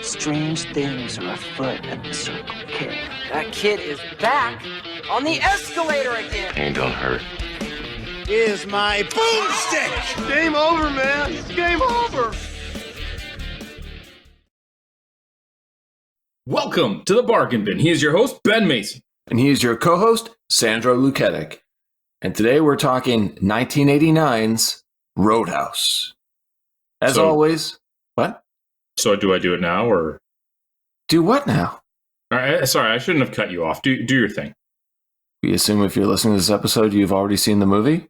Strange things are afoot at the Circle K. That kid is back on the escalator again. Ain't gonna hurt. Here's my boomstick! Game over, man. It's game over. Welcome to the Bargain Bin. He is your host, Ben Mason. And he is your co-host, Sandro Luketic. And today we're talking 1989's Roadhouse. As always, what? So do I do it now, or? Do what now? All right, sorry, I shouldn't have cut you off. Do your thing. We assume if you're listening to this episode, you've already seen the movie?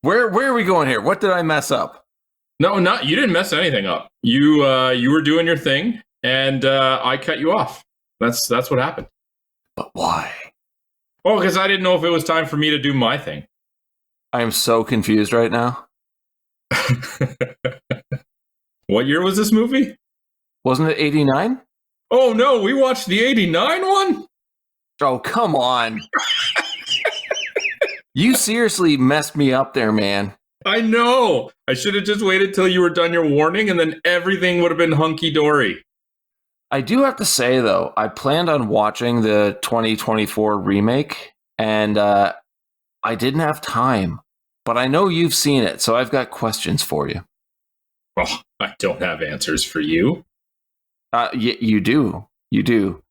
Where are we going here? What did I mess up? No, you didn't mess anything up. You were doing your thing, and I cut you off. That's what happened. But why? Well, because I didn't know if it was time for me to do my thing. I am so confused right now. What year was this movie? Wasn't it 89? Oh, no, we watched the 89 one? Oh, come on. You seriously messed me up there, man. I know. I should have just waited till you were done your warning, and then everything would have been hunky-dory. I do have to say, though, I planned on watching the 2024 remake, and I didn't have time. But I know you've seen it, so I've got questions for you. Oh, I don't have answers for you. You do.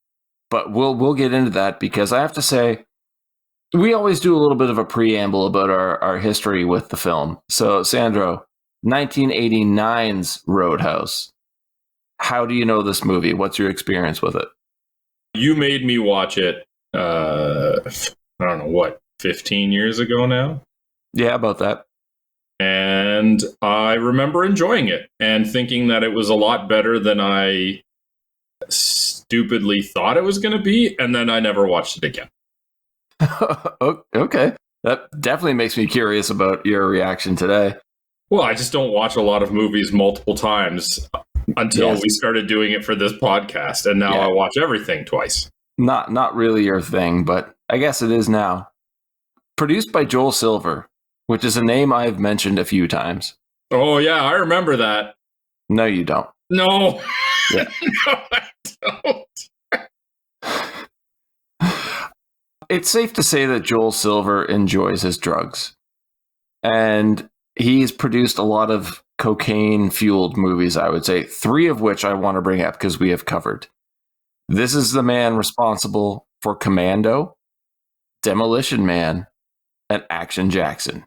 But we'll get into that because I have to say, we always do a little bit of a preamble about our history with the film. So, Sandro, 1989's Roadhouse. How do you know this movie? What's your experience with it? You made me watch it, I don't know, what, 15 years ago now? Yeah, about that. And I remember enjoying it and thinking that it was a lot better than I stupidly thought it was going to be. And then I never watched it again. Okay. That definitely makes me curious about your reaction today. Well, I just don't watch a lot of movies multiple times until we started doing it for this podcast. And now I watch everything twice. Not really your thing, but I guess it is now. Produced by Joel Silver, which is a name I've mentioned a few times. Oh, yeah, I remember that. No, you don't. No. Yeah. No, I don't. It's safe to say that Joel Silver enjoys his drugs. And he's produced a lot of cocaine-fueled movies, I would say, 3 of which I want to bring up because we have covered. This is the man responsible for Commando, Demolition Man, and Action Jackson.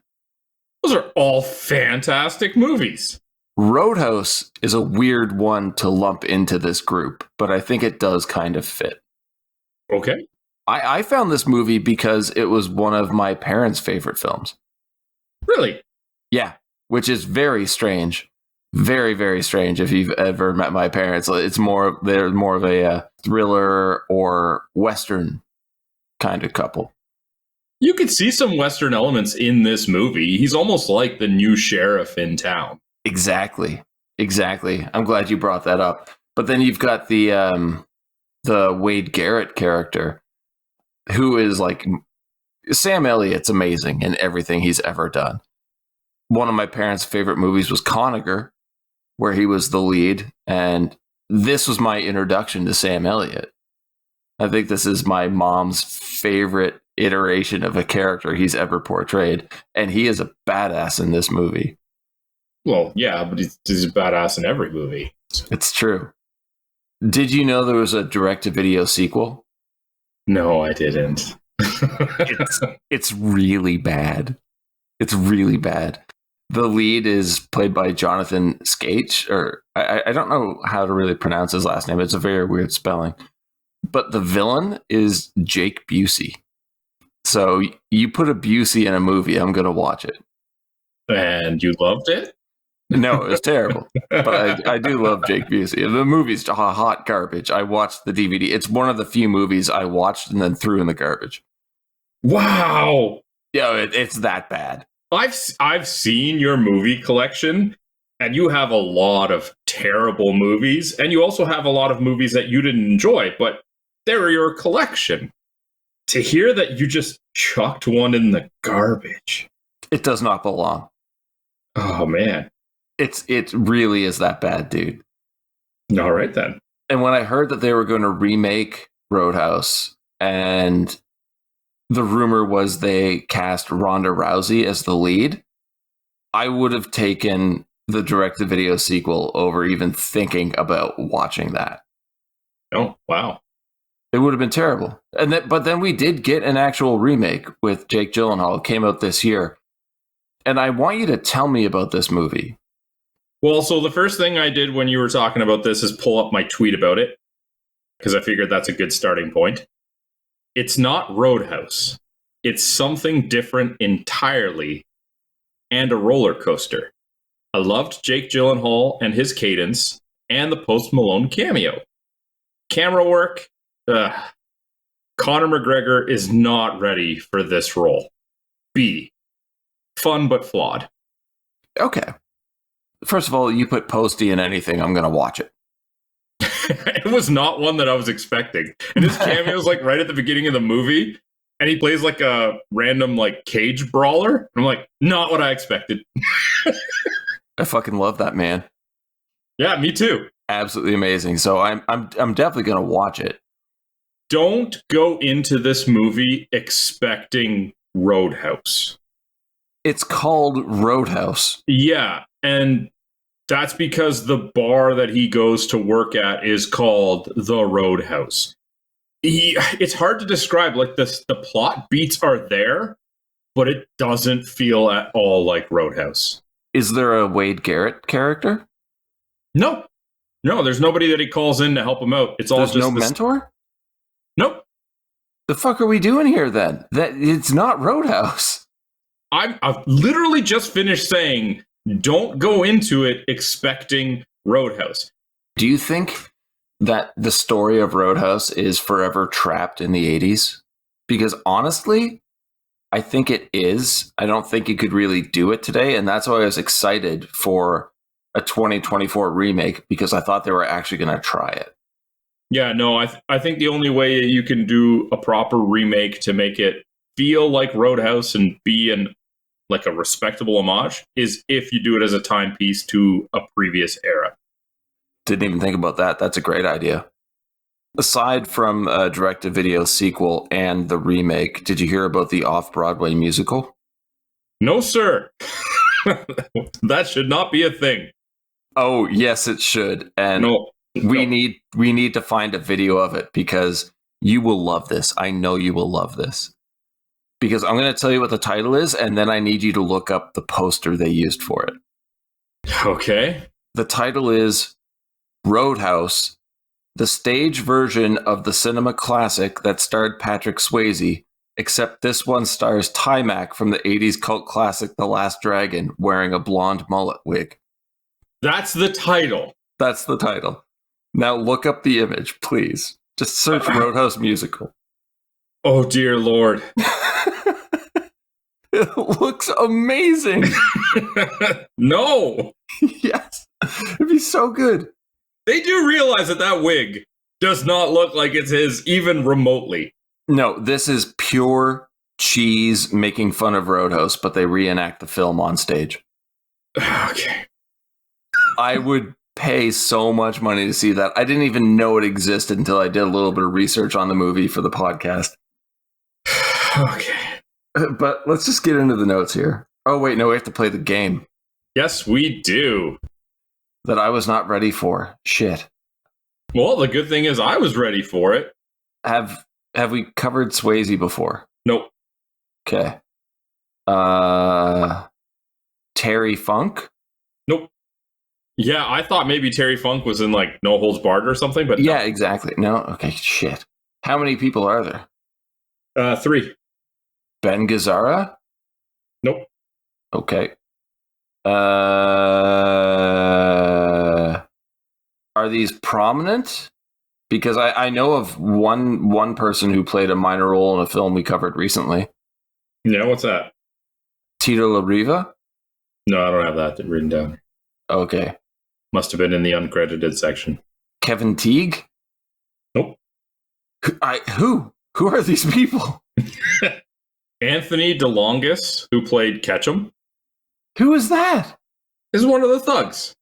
Those are all fantastic movies. Roadhouse is a weird one to lump into this group, but I think it does kind of fit. Okay. I found this movie because it was one of my parents' favorite films. Really? Yeah, which is very strange. Very, very strange if you've ever met my parents. They're more of a thriller or Western kind of couple. You could see some Western elements in this movie. He's almost like the new sheriff in town. Exactly. I'm glad you brought that up. But then you've got the Wade Garrett character, who is like Sam Elliott's amazing in everything he's ever done. One of my parents' favorite movies was Conager, where he was the lead, and this was my introduction to Sam Elliott. I think this is my mom's favorite iteration of a character he's ever portrayed, and he is a badass in this movie. Well, yeah, but he's a badass in every movie. It's true. Did you know there was a direct-to-video sequel? No, I didn't. It's really bad. It's really bad. The lead is played by Jonathan Skaich, or I don't know how to really pronounce his last name. It's a very weird spelling. But the villain is Jake Busey. So you put a Busey in a movie, I'm going to watch it. And you loved it? No, it was terrible. But I do love Jake Busey. The movie's hot garbage. I watched the DVD. It's one of the few movies I watched and then threw in the garbage. Wow. Yeah, it's that bad. I've seen your movie collection, and you have a lot of terrible movies, and you also have a lot of movies that you didn't enjoy, but they're your collection. To hear that you just chucked one in the garbage. It does not belong. Oh, man. It really is that bad, dude. All right, then. And when I heard that they were going to remake Roadhouse, and the rumor was they cast Ronda Rousey as the lead, I would have taken the direct-to-video sequel over even thinking about watching that. Oh, wow. It would have been terrible. But then we did get an actual remake with Jake Gyllenhaal. It came out this year. And I want you to tell me about this movie. Well, so the first thing I did when you were talking about this is pull up my tweet about it, because I figured that's a good starting point. It's not Roadhouse. It's something different entirely, and a roller coaster. I loved Jake Gyllenhaal and his cadence, and the Post Malone cameo. Camera work, Conor McGregor is not ready for this role. B, fun but flawed. Okay. First of all, you put Posty in anything, I'm going to watch it. It was not one that I was expecting. And his cameo is like right at the beginning of the movie, and he plays like a random like cage brawler. I'm like, not what I expected. I fucking love that man. Yeah, me too. Absolutely amazing. So I'm definitely going to watch it. Don't go into this movie expecting Roadhouse. It's called Roadhouse. Yeah, and that's because the bar that he goes to work at is called the Roadhouse. It's hard to describe. Like the plot beats are there, but it doesn't feel at all like Roadhouse. Is there a Wade Garrett character? No, there's nobody that he calls in to help him out. It's all There's just no mentor? Nope. The fuck are we doing here then? That it's not Roadhouse. I've literally just finished saying, don't go into it expecting Roadhouse. Do you think that the story of Roadhouse is forever trapped in the 80s? Because honestly, I think it is. I don't think you could really do it today. And that's why I was excited for a 2024 remake, because I thought they were actually going to try it. Yeah, no, I think the only way you can do a proper remake to make it feel like Roadhouse and be like a respectable homage is if you do it as a timepiece to a previous era. Didn't even think about that. That's a great idea. Aside from a direct-to-video sequel and the remake, did you hear about the off-Broadway musical? No, sir. That should not be a thing. Oh, yes, it should. And no. We need to find a video of it, because you will love this. I know you will love this. Because I'm going to tell you what the title is, and then I need you to look up the poster they used for it. Okay. The title is Roadhouse, the stage version of the cinema classic that starred Patrick Swayze, except this one stars Timac from the 80s cult classic The Last Dragon, wearing a blonde mullet wig. That's the title. That's the title. Now look up the image, please. Just search Roadhouse musical. Oh, dear Lord. It looks amazing. No. Yes. It'd be so good. They do realize that wig does not look like it's his even remotely. No, this is pure cheese making fun of Roadhouse, but they reenact the film on stage. Okay. I would pay so much money to see that. I didn't even know it existed until I did a little bit of research on the movie for the podcast. Okay. But let's just get into the notes here. Oh, wait, no, we have to play the game. Yes, we do. That I was not ready for. Shit. Well, the good thing is I was ready for it. Have we covered Swayze before? Nope. Okay. Terry Funk? Nope. Yeah, I thought maybe Terry Funk was in like No Holds Barred or something, but yeah, exactly. No, okay, shit. How many people are there? 3. Ben Gazzara? Nope. Okay. Are these prominent? Because I know of one person who played a minor role in a film we covered recently. Yeah, what's that? Tito La Riva? No, I don't have that written down. Okay. Must have been in the uncredited section. Kevin Teague? Nope. Who? Who are these people? Anthony DeLongis, who played Ketchum. Who is that? is one of the thugs.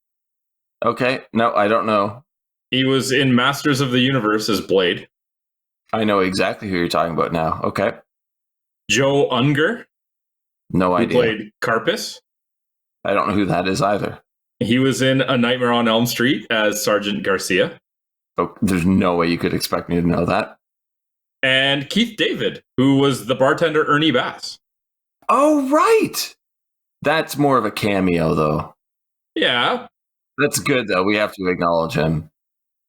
Okay, no, I don't know. He was in Masters of the Universe as Blade. I know exactly who you're talking about now. Okay. Joe Unger, No who idea. played Carpus. I don't know who that is either. He was in A Nightmare on Elm Street as Sergeant Garcia. Oh, there's no way you could expect me to know that. And Keith David, who was the bartender Ernie Bass. Oh, right. That's more of a cameo, though. Yeah, That's good, though. We have to acknowledge him.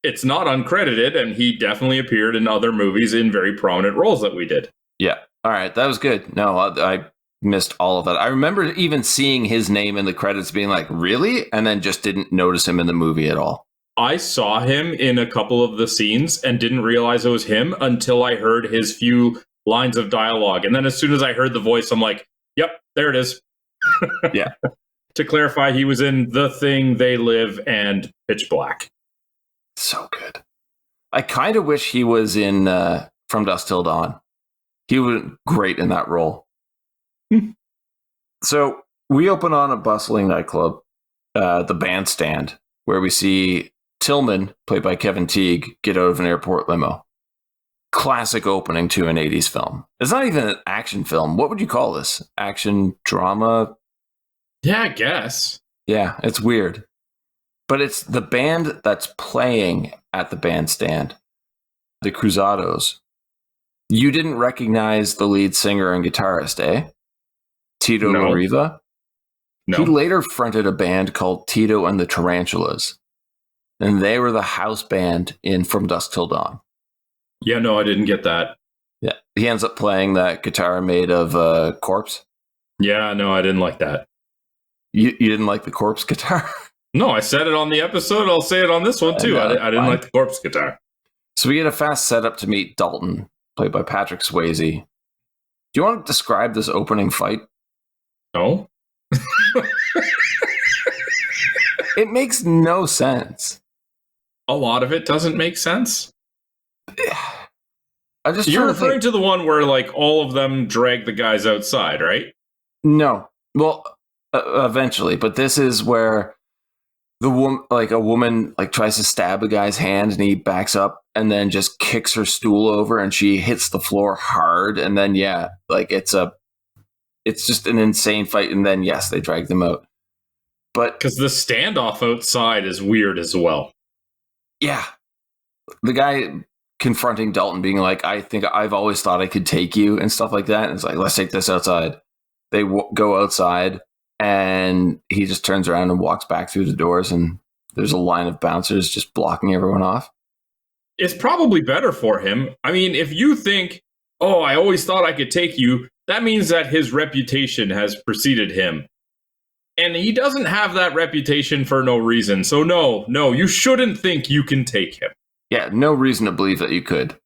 it's not uncredited, and he definitely appeared in other movies in very prominent roles that we did. Yeah. All right. That was good. No, I missed all of that. I remember even seeing his name in the credits being like, really? And then just didn't notice him in the movie at all. I saw him in a couple of the scenes and didn't realize it was him until I heard his few lines of dialogue. And then as soon as I heard the voice, I'm like, yep, there it is. Yeah. To clarify, he was in The Thing, They Live, and Pitch Black. So good. I kind of wish he was in From Dusk Till Dawn. He was great in that role. So we open on a bustling nightclub, the Bandstand, where we see Tillman, played by Kevin Teague, get out of an airport limo. Classic opening to an 80s film. It's not even an action film. What would you call this? Action drama? Yeah, I guess. Yeah, it's weird. But it's the band that's playing at the Bandstand, the Cruzados. You didn't recognize the lead singer and guitarist, eh? Tito No. Lariva? No. He later fronted a band called Tito and the Tarantulas. And they were the house band in From Dusk Till Dawn. Yeah, no, I didn't get that. Yeah. He ends up playing that guitar made of corpse. Yeah, no, I didn't like that. You didn't like the corpse guitar? No, I said it on the episode. I'll say it on this one, too. I didn't fine. like the corpse guitar. So we get a fast setup to meet Dalton, played by Patrick Swayze. Do you want to describe this opening fight? No? It makes no sense. A lot of it doesn't make sense. I just You're trying to think. referring to the one where, like, all of them drag the guys outside, right? No. Well, eventually, but this is where a woman tries to stab a guy's hand and he backs up and then just kicks her stool over and she hits the floor hard and then it's just an insane fight and then yes, they drag them out. But Because the standoff outside is weird as well. yeah, the guy confronting Dalton being like, I think I've always thought I could take you and stuff like that. And it's like, let's take this outside. They go outside and he just turns around and walks back through the doors and there's a line of bouncers just blocking everyone off. It's probably better for him. I mean, if you think, oh, I always thought I could take you, that means that his reputation has preceded him. And he doesn't have that reputation for no reason. So no, you shouldn't think you can take him. Yeah, no reason to believe that you could.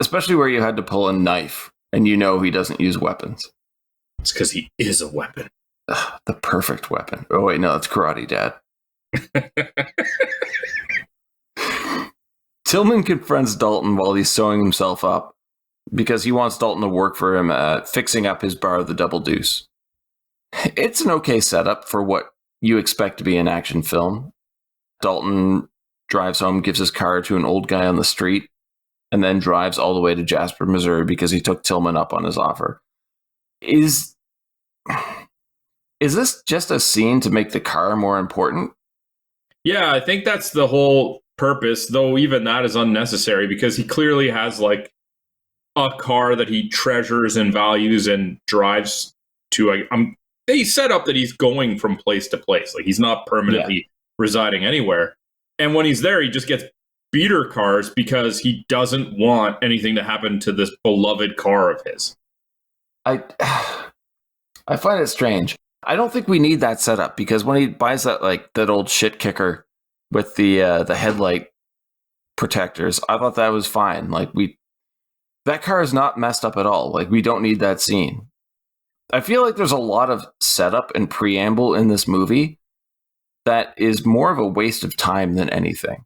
Especially where you had to pull a knife and you know he doesn't use weapons. It's because he is a weapon. Ugh, the perfect weapon. Oh, wait, no, that's karate, Dad. Tillman confronts Dalton while he's sewing himself up because he wants Dalton to work for him fixing up his bar, the Double Deuce. It's an okay setup for what you expect to be an action film. Dalton drives home, gives his car to an old guy on the street, and then drives all the way to Jasper, Missouri because he took Tillman up on his offer. Is this just a scene to make the car more important? Yeah, I think that's the whole purpose, though even that is unnecessary because he clearly has like a car that he treasures and values and drives to. They set up that he's going from place to place. Like he's not permanently residing anywhere. And when he's there, he just gets beater cars because he doesn't want anything to happen to this beloved car of his. I find it strange. I don't think we need that setup because when he buys that old shit kicker with the headlight protectors, I thought that was fine. That car is not messed up at all. Like we don't need that scene. I feel like there's a lot of setup and preamble in this movie that is more of a waste of time than anything.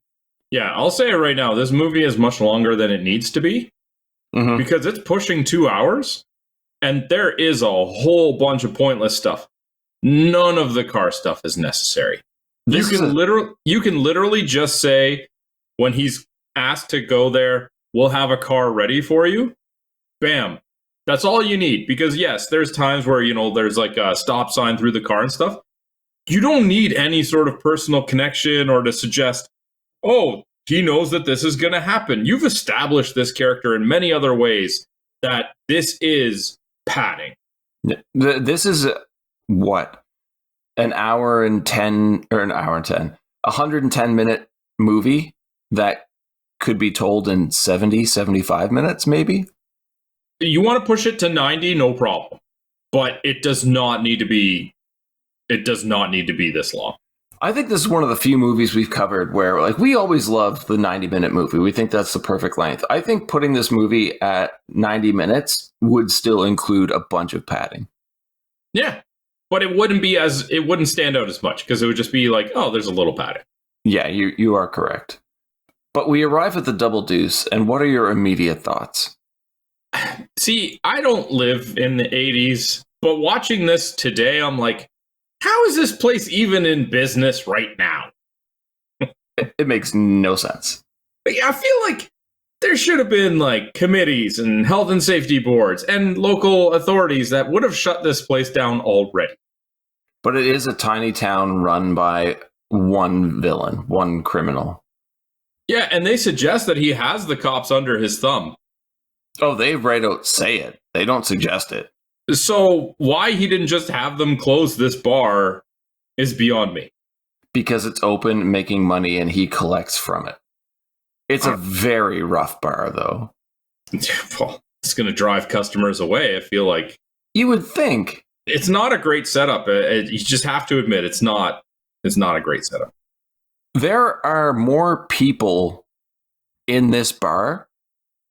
Yeah, I'll say it right now. This movie is much longer than it needs to be because it's pushing 2 hours and there is a whole bunch of pointless stuff. none of the car stuff is necessary. You can literally just say, when he's asked to go there, we'll have a car ready for you. Bam. That's all you need. Because yes, there's times where, there's like a stop sign through the car and stuff. You don't need any sort of personal connection or to suggest, oh, he knows that this is going to happen. You've established this character in many other ways that this is padding. This is what? An hour and 10, 110-minute movie that could be told in 70, 75 minutes, maybe? You want to push it to 90, no problem. But it does not need to be this long. I think this is one of the few movies we've covered where, like, we always loved the 90-minute movie. We think that's the perfect length. I think putting this movie at 90 minutes would still include a bunch of padding. Yeah, but it wouldn't stand out as much because it would just be like, oh, there's a little padding. Yeah, you are correct. But we arrive at the Double Deuce, and what are your immediate thoughts? See, I don't live in the 80s, but watching this today, I'm like, how is this place even in business right now? It makes no sense. I feel like there should have been like committees and health and safety boards and local authorities that would have shut this place down already. But it is a tiny town run by one villain, one criminal. Yeah, and they suggest that he has the cops under his thumb. Oh, they right out say it. They don't suggest it. So why he didn't just have them close this bar is beyond me. Because it's open, making money, and he collects from it. It's a very rough bar, though. Well, it's going to drive customers away, I feel like. You would think. It's not a great setup. You just have to admit, it's not a great setup. There are more people in this bar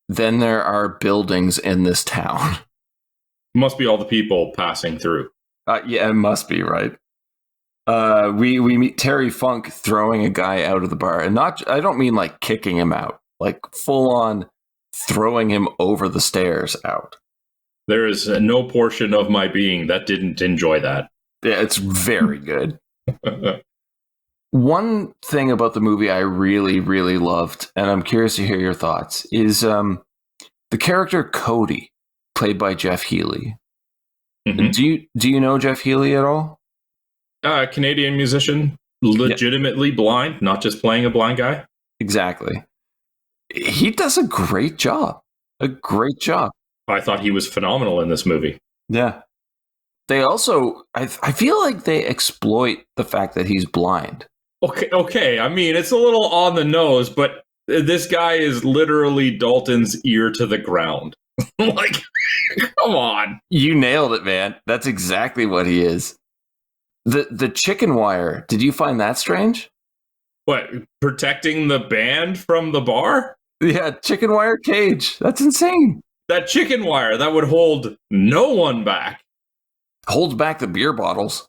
than there are buildings in this town. Must be all the people passing through. Yeah, it must be, right? We meet Terry Funk throwing a guy out of the bar, and I don't mean like kicking him out, like full on throwing him over the stairs out. There is no portion of my being that didn't enjoy that. Yeah, it's very good. One thing about the movie I really, really loved, and I'm curious to hear your thoughts, is the character Cody, played by Jeff Healey. Mm-hmm. Do you know Jeff Healey at all? Canadian musician, legitimately blind, not just playing a blind guy. Exactly. He does a great job. A great job. I thought he was phenomenal in this movie. Yeah. They also, I feel like they exploit the fact that he's blind. Okay. I mean, it's a little on the nose, but this guy is literally Dalton's ear to the ground. Like, come on. You nailed it, man. That's exactly what he is. The chicken wire, did you find that strange? What, protecting the band from the bar? Yeah, chicken wire cage. That's insane. That chicken wire that would hold no one back. Holds back the beer bottles.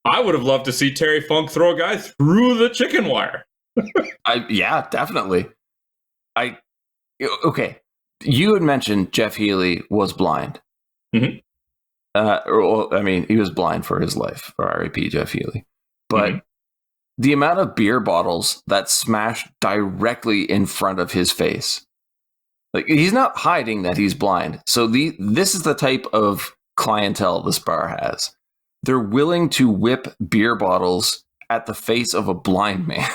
I would have loved to see Terry Funk throw a guy through the chicken wire. Yeah, definitely. Okay. You had mentioned Jeff Healey was blind. Mm-hmm. He was blind for his life, for R.I.P. Jeff Healey. But the amount of beer bottles that smashed directly in front of his face, like, he's not hiding that he's blind. So this is the type of clientele this bar has. They're willing to whip beer bottles at the face of a blind man.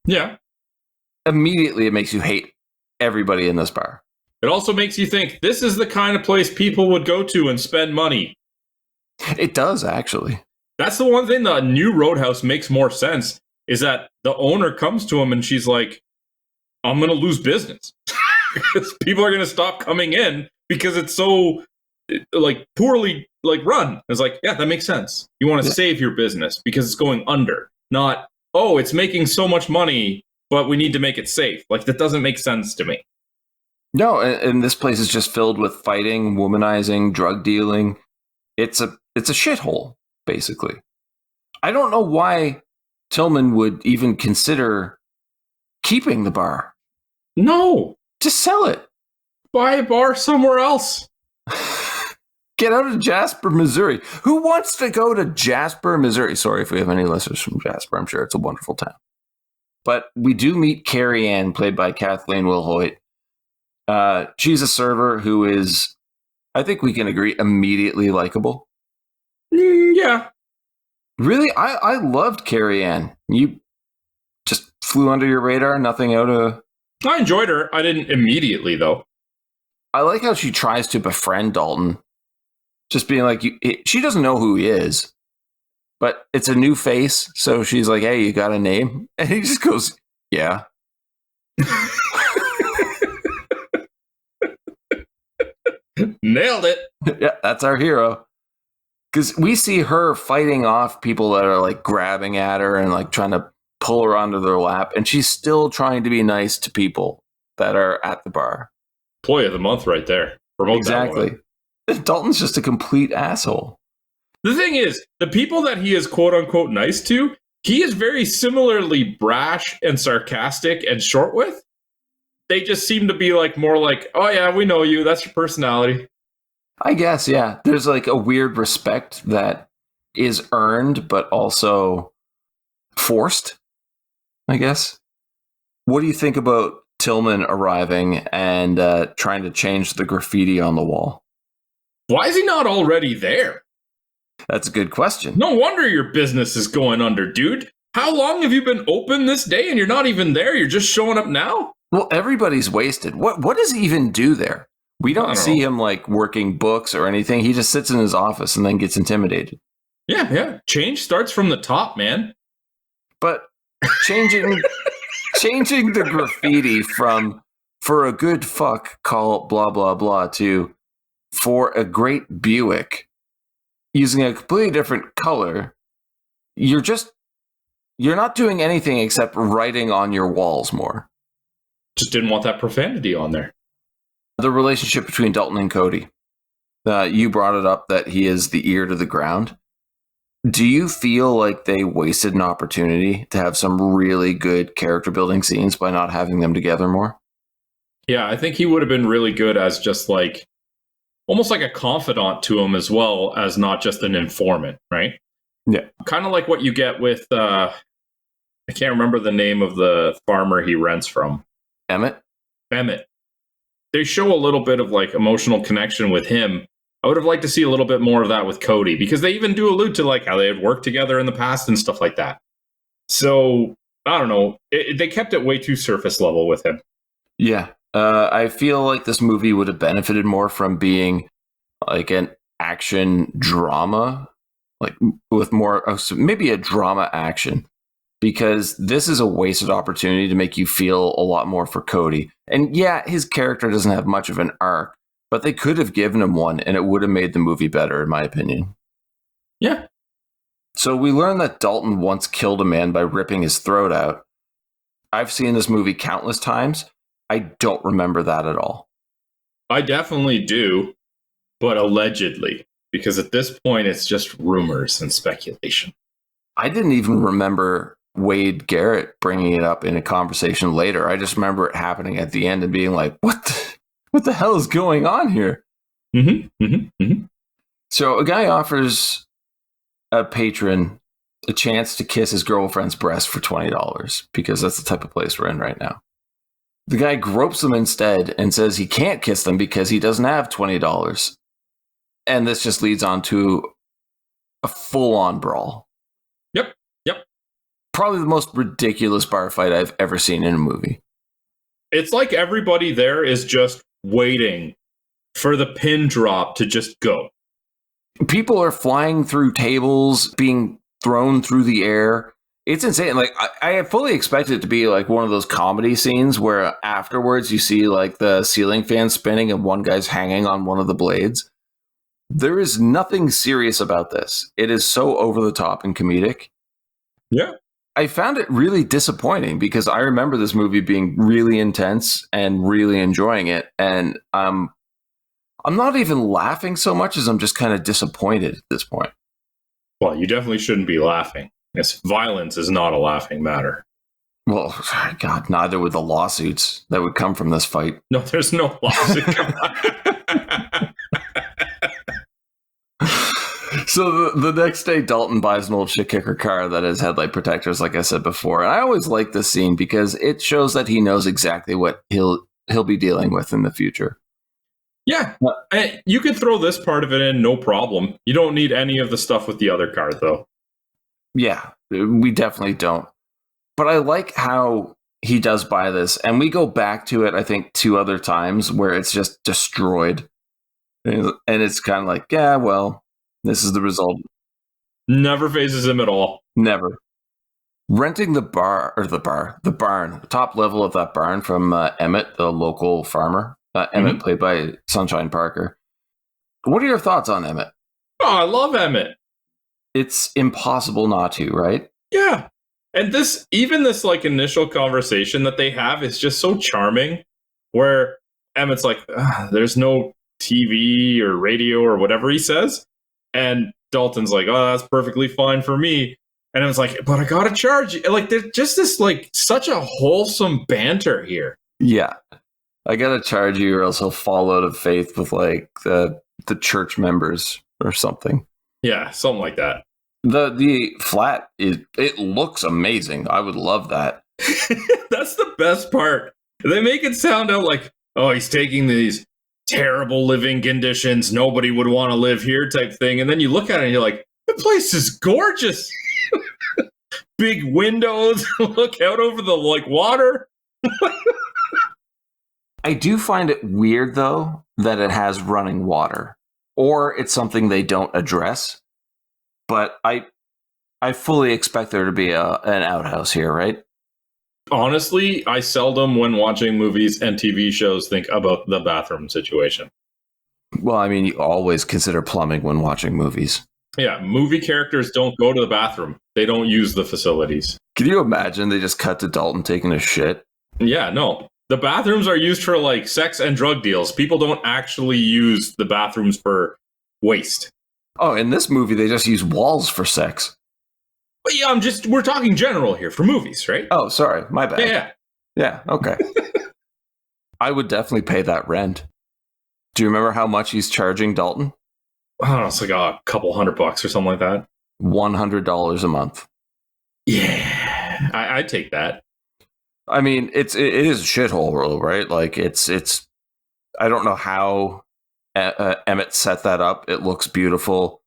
Yeah. Immediately, it makes you hate everybody in this bar. It also makes you think this is the kind of place people would go to and spend money. It does, actually. That's the one thing the new Roadhouse makes more sense, is that the owner comes to him and she's like, I'm going to lose business. Because people are going to stop coming in because it's so like poorly like run. It's like, yeah, that makes sense. You want to save your business because it's going under. Not, oh, it's making so much money, but we need to make it safe. Like, that doesn't make sense to me. No, and this place is just filled with fighting, womanizing, drug dealing. It's a shithole, basically. I don't know why Tillman would even consider keeping the bar. No. Just sell it. Buy a bar somewhere else. Get out of Jasper, Missouri. Who wants to go to Jasper, Missouri? Sorry if we have any listeners from Jasper. I'm sure it's a wonderful town. But we do meet Carrie Ann, played by Kathleen Wilhoit. She's a server who is, I think we can agree, immediately likable. Yeah. Really? I loved Carrie Ann. You just flew under your radar, nothing out of... I enjoyed her. I didn't immediately, though. I like how she tries to befriend Dalton. Just being like, she doesn't know who he is, but it's a new face. So she's like, hey, you got a name? And he just goes, yeah. Nailed it. Yeah, that's our hero. Because we see her fighting off people that are like grabbing at her and like trying to pull her onto their lap. And she's still trying to be nice to people that are at the bar. Employee of the month right there. Promote exactly. Dalton's just a complete asshole. The thing is, the people that he is quote unquote nice to, he is very similarly brash and sarcastic and short with. They just seem to be like more like, oh yeah, we know you. That's your personality. I guess, yeah. There's like a weird respect that is earned, but also forced, I guess. What do you think about Tillman arriving and trying to change the graffiti on the wall? Why is he not already there? That's a good question. No wonder your business is going under, dude. How long have you been open this day and you're not even there? You're just showing up now? Well, everybody's wasted. What does he even do there? We don't see him like working books or anything. He just sits in his office and then gets intimidated. Yeah. Change starts from the top, man. But changing the graffiti from for a good fuck, call blah, blah, blah to for a great Buick using a completely different color, you're not doing anything except writing on your walls more. Just didn't want that profanity on there. The relationship between Dalton and Cody. You brought it up that he is the ear to the ground. Do you feel like they wasted an opportunity to have some really good character building scenes by not having them together more? Yeah, I think he would have been really good as just like, almost like a confidant to him as well as not just an informant, right? Yeah. Kind of like what you get with, I can't remember the name of the farmer he rents from. Emmett. They show a little bit of like emotional connection with him. I would have liked to see a little bit more of that with Cody, because they even do allude to like how they had worked together in the past and stuff like that. So, I don't know. They kept it way too surface level with him. Yeah. I feel like this movie would have benefited more from being like an action drama, like with more, maybe a drama action, because this is a wasted opportunity to make you feel a lot more for Cody. And yeah, his character doesn't have much of an arc, but they could have given him one and it would have made the movie better, in my opinion. Yeah. So we learn that Dalton once killed a man by ripping his throat out. I've seen this movie countless times. I don't remember that at all. I definitely do, but allegedly, because at this point it's just rumors and speculation. I didn't even remember Wade Garrett bringing it up in a conversation later. I just remember it happening at the end and being like, what the hell is going on here? So a guy offers a patron a chance to kiss his girlfriend's breast for $20 because that's the type of place we're in right now. The guy gropes them instead and says he can't kiss them because he doesn't have $20. And this just leads on to a full-on brawl. Yep. Probably the most ridiculous bar fight I've ever seen in a movie. It's like everybody there is just waiting for the pin drop to just go. People are flying through tables, being thrown through the air. It's insane. Like I fully expected it to be like one of those comedy scenes where afterwards you see like the ceiling fan spinning and one guy's hanging on one of the blades. There is nothing serious about this. It is so over the top and comedic. Yeah. I found it really disappointing because I remember this movie being really intense and really enjoying it. And I'm not even laughing so much as I'm just kind of disappointed at this point. Well, you definitely shouldn't be laughing. Yes, violence is not a laughing matter. Well, God, neither would the lawsuits that would come from this fight. No, there's no lawsuit. So the next day, Dalton buys an old shit kicker car that has headlight protectors, like I said before. And I always like this scene because it shows that he knows exactly what he'll be dealing with in the future. Yeah, you could throw this part of it in, no problem. You don't need any of the stuff with the other car, though. Yeah, we definitely don't. But I like how he does buy this, and we go back to it, I think, 2 other times where it's just destroyed. And it's kind of like, yeah, well, this is the result. Never phases him at all. Never. Renting the barn, the top level of that barn from Emmett, the local farmer. Emmett, played by Sunshine Parker. What are your thoughts on Emmett? Oh, I love Emmett. It's impossible not to, right? Yeah. And this like initial conversation that they have is just so charming, where Emmett's like, there's no TV or radio or whatever he says. And Dalton's like, oh, that's perfectly fine for me. And it's like, but I gotta charge you. Like, there's just this, like, such a wholesome banter here. Yeah. I gotta charge you or else he'll fall out of faith with, like, the church members or something. Yeah, something like that. The flat, it looks amazing. I would love that. That's the best part. They make it sound out like, oh, he's taking these terrible living conditions, nobody would want to live here type thing. And then you look at it and you're like, the place is gorgeous. Big windows, look out over the, like, water. I do find it weird, though, that it has running water. Or it's something they don't address. But I fully expect there to be an outhouse here, right? Honestly, I seldom, when watching movies and TV shows, think about the bathroom situation. Well, I mean, you always consider plumbing when watching movies. Yeah, movie characters don't go to the bathroom. They don't use the facilities. Can you imagine they just cut to Dalton taking a shit? Yeah, no. The bathrooms are used for, like, sex and drug deals. People don't actually use the bathrooms for waste. Oh, in this movie, they just use walls for sex. But yeah, we're talking general here for movies, right? Oh, sorry. My bad. Yeah. Yeah, okay. I would definitely pay that rent. Do you remember how much he's charging Dalton? Oh, it's like a couple $100 or something like that. $100 a month. Yeah, I'd take that. I mean, it is a shithole, right? Like, it's. I don't know how Emmett set that up. It looks beautiful.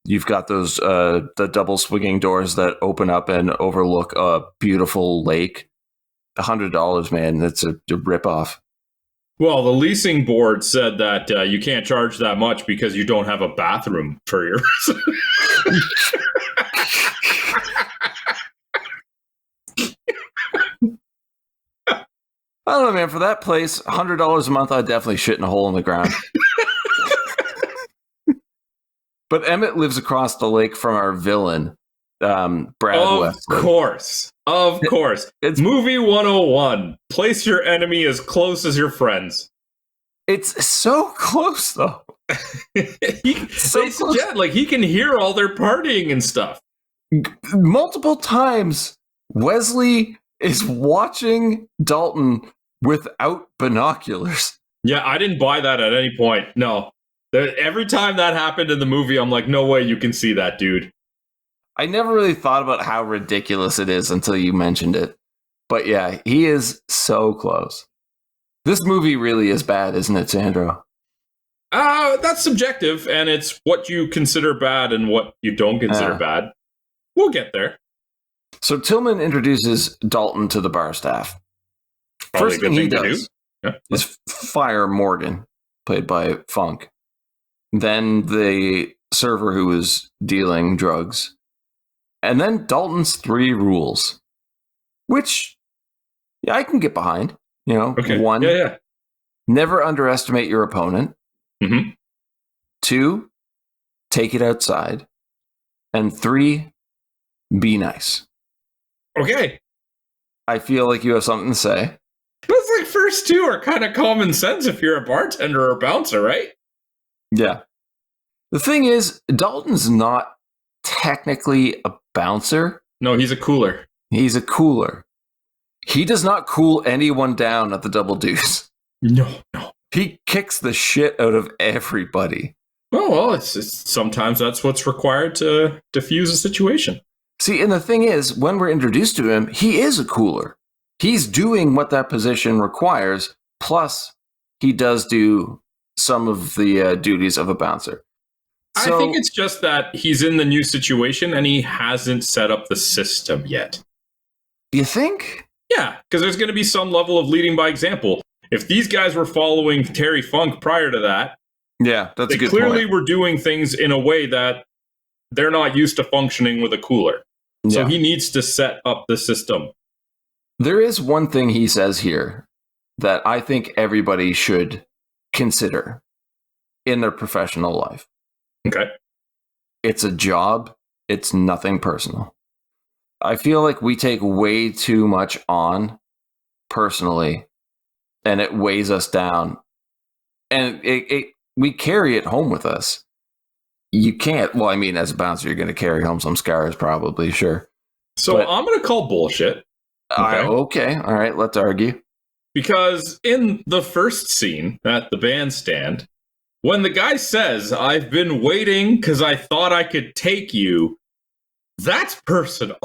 You've got those the double swinging doors that open up and overlook a beautiful lake. $100, man. That's a ripoff. Well, the leasing board said that you can't charge that much because you don't have a bathroom for your. I don't know, man. For that place, $100 a month, I'd definitely shit in a hole in the ground. But Emmett lives across the lake from our villain, Brad Westwood. Of course. It's movie 101. Place your enemy as close as your friends. It's so close, though. Suggest, like, he can hear all their partying and stuff. Multiple times, Wesley is watching Dalton without binoculars. Yeah, I didn't buy that at any point. No. Every time that happened in the movie, I'm like, no way you can see that, dude. I never really thought about how ridiculous it is until you mentioned it. But yeah, he is so close. This movie really is bad, isn't it, Sandro? That's subjective, and it's what you consider bad and what you don't consider bad. We'll get there. So Tillman introduces Dalton to the bar staff. First thing he does is fire Morgan, played by Funk. Then the server who is dealing drugs. And then Dalton's 3 rules, which I can get behind. You know, okay. 1, never underestimate your opponent. Mm-hmm. 2, take it outside. And 3, be nice. Okay. I feel like you have something to say. Those like first 2 are kind of common sense if you're a bartender or a bouncer, right? Yeah. The thing is, Dalton's not technically a bouncer. No, he's a cooler. He's a cooler. He does not cool anyone down at the Double Deuce. No. He kicks the shit out of everybody. Well, it's sometimes that's what's required to diffuse a situation. See, and the thing is, when we're introduced to him, he is a cooler. He's doing what that position requires, plus he does do some of the duties of a bouncer. So, I think it's just that he's in the new situation and he hasn't set up the system yet. You think? Yeah, because there's going to be some level of leading by example. If these guys were following Terry Funk prior to that, yeah, that's they a good clearly point. were doing things in a way that they're not used to functioning with a cooler. So Yeah. he needs to set up the system. There is one thing he says here that I think everybody should consider in their professional life. Okay. It's a job. It's nothing personal. I feel like we take way too much on personally, and it weighs us down. And we carry it home with us. You can't. Well, I mean, as a bouncer, you're going to carry home some scars, probably, sure. So But- I'm going to call bullshit. Okay. All right. Let's argue. Because in the first scene at the bandstand, when the guy says, "I've been waiting because I thought I could take you," that's personal.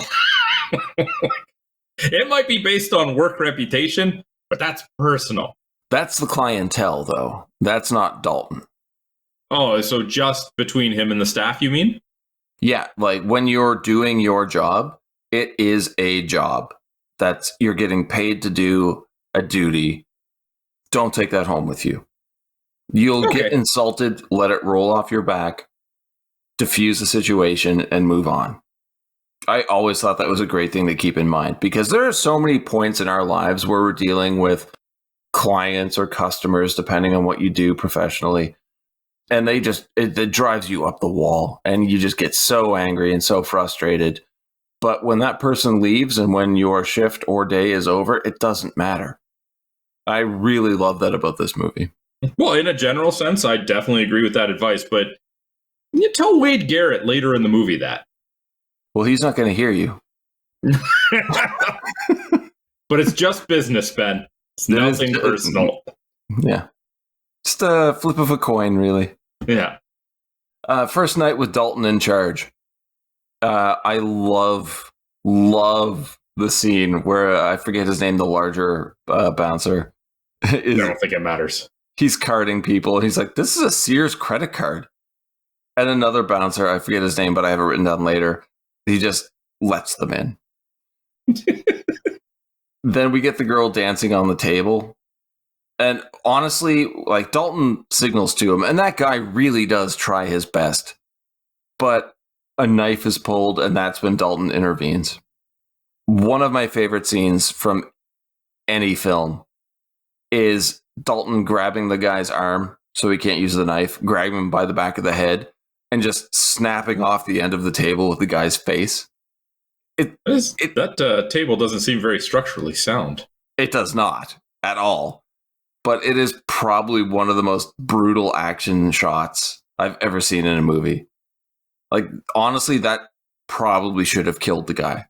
It might be based on work reputation, but that's personal. That's the clientele, though. That's not Dalton. Oh, so just between him and the staff, you mean? Yeah, like when you're doing your job, it is a job. You're getting paid to do a duty. Don't take that home with you. You'll get Okay. insulted, let it roll off your back, diffuse the situation, and move on. I always thought that was a great thing to keep in mind because there are so many points in our lives where we're dealing with clients or customers, depending on what you do professionally. And it drives you up the wall and you just get so angry and so frustrated. But when that person leaves and when your shift or day is over, it doesn't matter. I really love that about this movie. Well, in a general sense, I definitely agree with that advice, but you tell Wade Garrett later in the movie that. Well, he's not going to hear you. But it's just business, Ben. It's It is nothing just- personal. Yeah. Just a flip of a coin, really. Yeah. First night with Dalton in charge. I love the scene where I forget his name, the larger bouncer. I don't think it matters. He's carding people. And he's like, "This is a Sears credit card." And another bouncer, I forget his name, but I have it written down later. He just lets them in. Then we get the girl dancing on the table. And honestly, like Dalton signals to him, and that guy really does try his best. But a knife is pulled, and that's when Dalton intervenes. One of my favorite scenes from any film is Dalton grabbing the guy's arm so he can't use the knife, grabbing him by the back of the head, and just snapping off the end of the table with the guy's face. That table doesn't seem very structurally sound. It does not at all. But it is probably one of the most brutal action shots I've ever seen in a movie. Like, honestly, that probably should have killed the guy.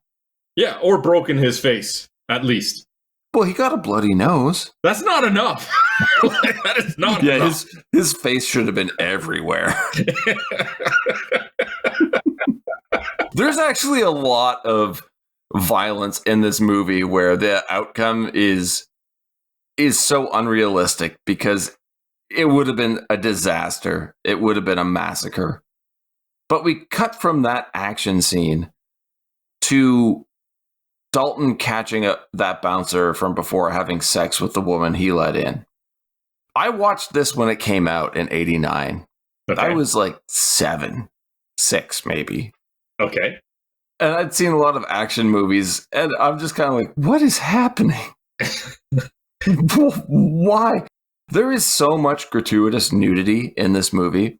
Yeah, or broken his face, at least. Well, he got a bloody nose. That's not enough. That is not Yeah, enough. his face should have been everywhere. There's actually a lot of violence in this movie where the outcome is so unrealistic because it would have been a disaster. It would have been a massacre. But we cut from that action scene to Dalton catching that bouncer from before having sex with the woman he let in. I watched this when it came out in 1989. Okay. I was like 6 maybe. Okay. And I'd seen a lot of action movies, and I'm just kind of like, what is happening? Why? There is so much gratuitous nudity in this movie.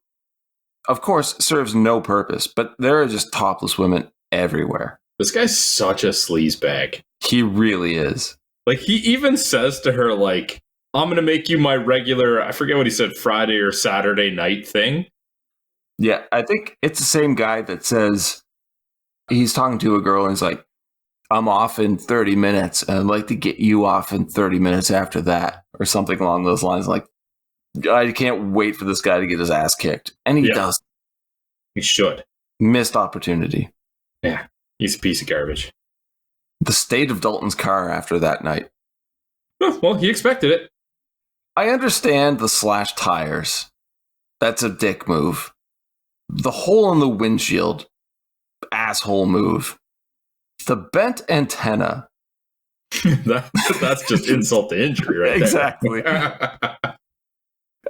Of course, it serves no purpose, but there are just topless women everywhere. This guy's such a sleazebag. He really is. Like, he even says to her, like, "I'm going to make you my regular," I forget what he said, Friday or Saturday night thing. Yeah, I think it's the same guy that says, he's talking to a girl and he's like, "I'm off in 30 minutes and I'd like to get you off in 30 minutes after that," or something along those lines. Like, I can't wait for this guy to get his ass kicked. And he does. He should. Missed opportunity. Yeah, he's a piece of garbage. The state of Dalton's car after that night. Well, he expected it. I understand the slashed tires. That's a dick move. The hole in the windshield. Asshole move. The bent antenna. That's just insult to injury, right? Exactly.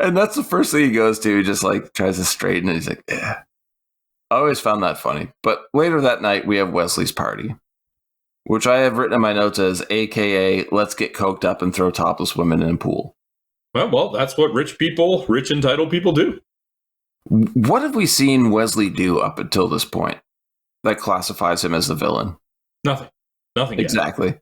And that's the first thing he goes to. He just like tries to straighten it. He's like, eh. I always found that funny. But later that night, we have Wesley's party, which I have written in my notes as AKA, let's get coked up and throw topless women in a pool. Well, that's what rich entitled people do. What have we seen Wesley do up until this point that classifies him as the villain? Nothing yet. Exactly.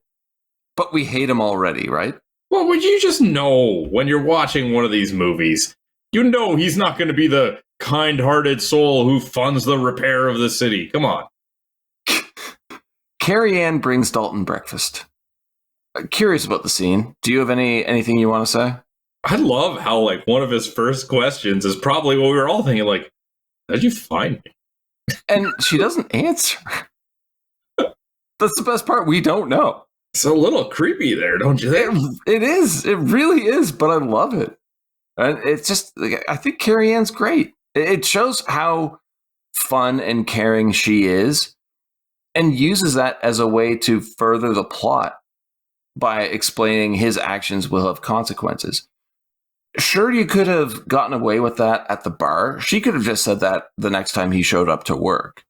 But we hate him already, right? Well, would you just know when you're watching one of these movies, you know he's not going to be the kind-hearted soul who funds the repair of the city. Come on. Carrie Ann brings Dalton breakfast. Curious about the scene. Do you have anything you want to say? I love how like one of his first questions is probably what we were all thinking, like, how'd you find me? And she doesn't answer. That's the best part. We don't know. It's a little creepy there, don't you think? It is. It really is, but I love it. And it's just, I think Carrie Ann's great. It shows how fun and caring she is and uses that as a way to further the plot by explaining his actions will have consequences. Sure, you could have gotten away with that at the bar. She could have just said that the next time he showed up to work.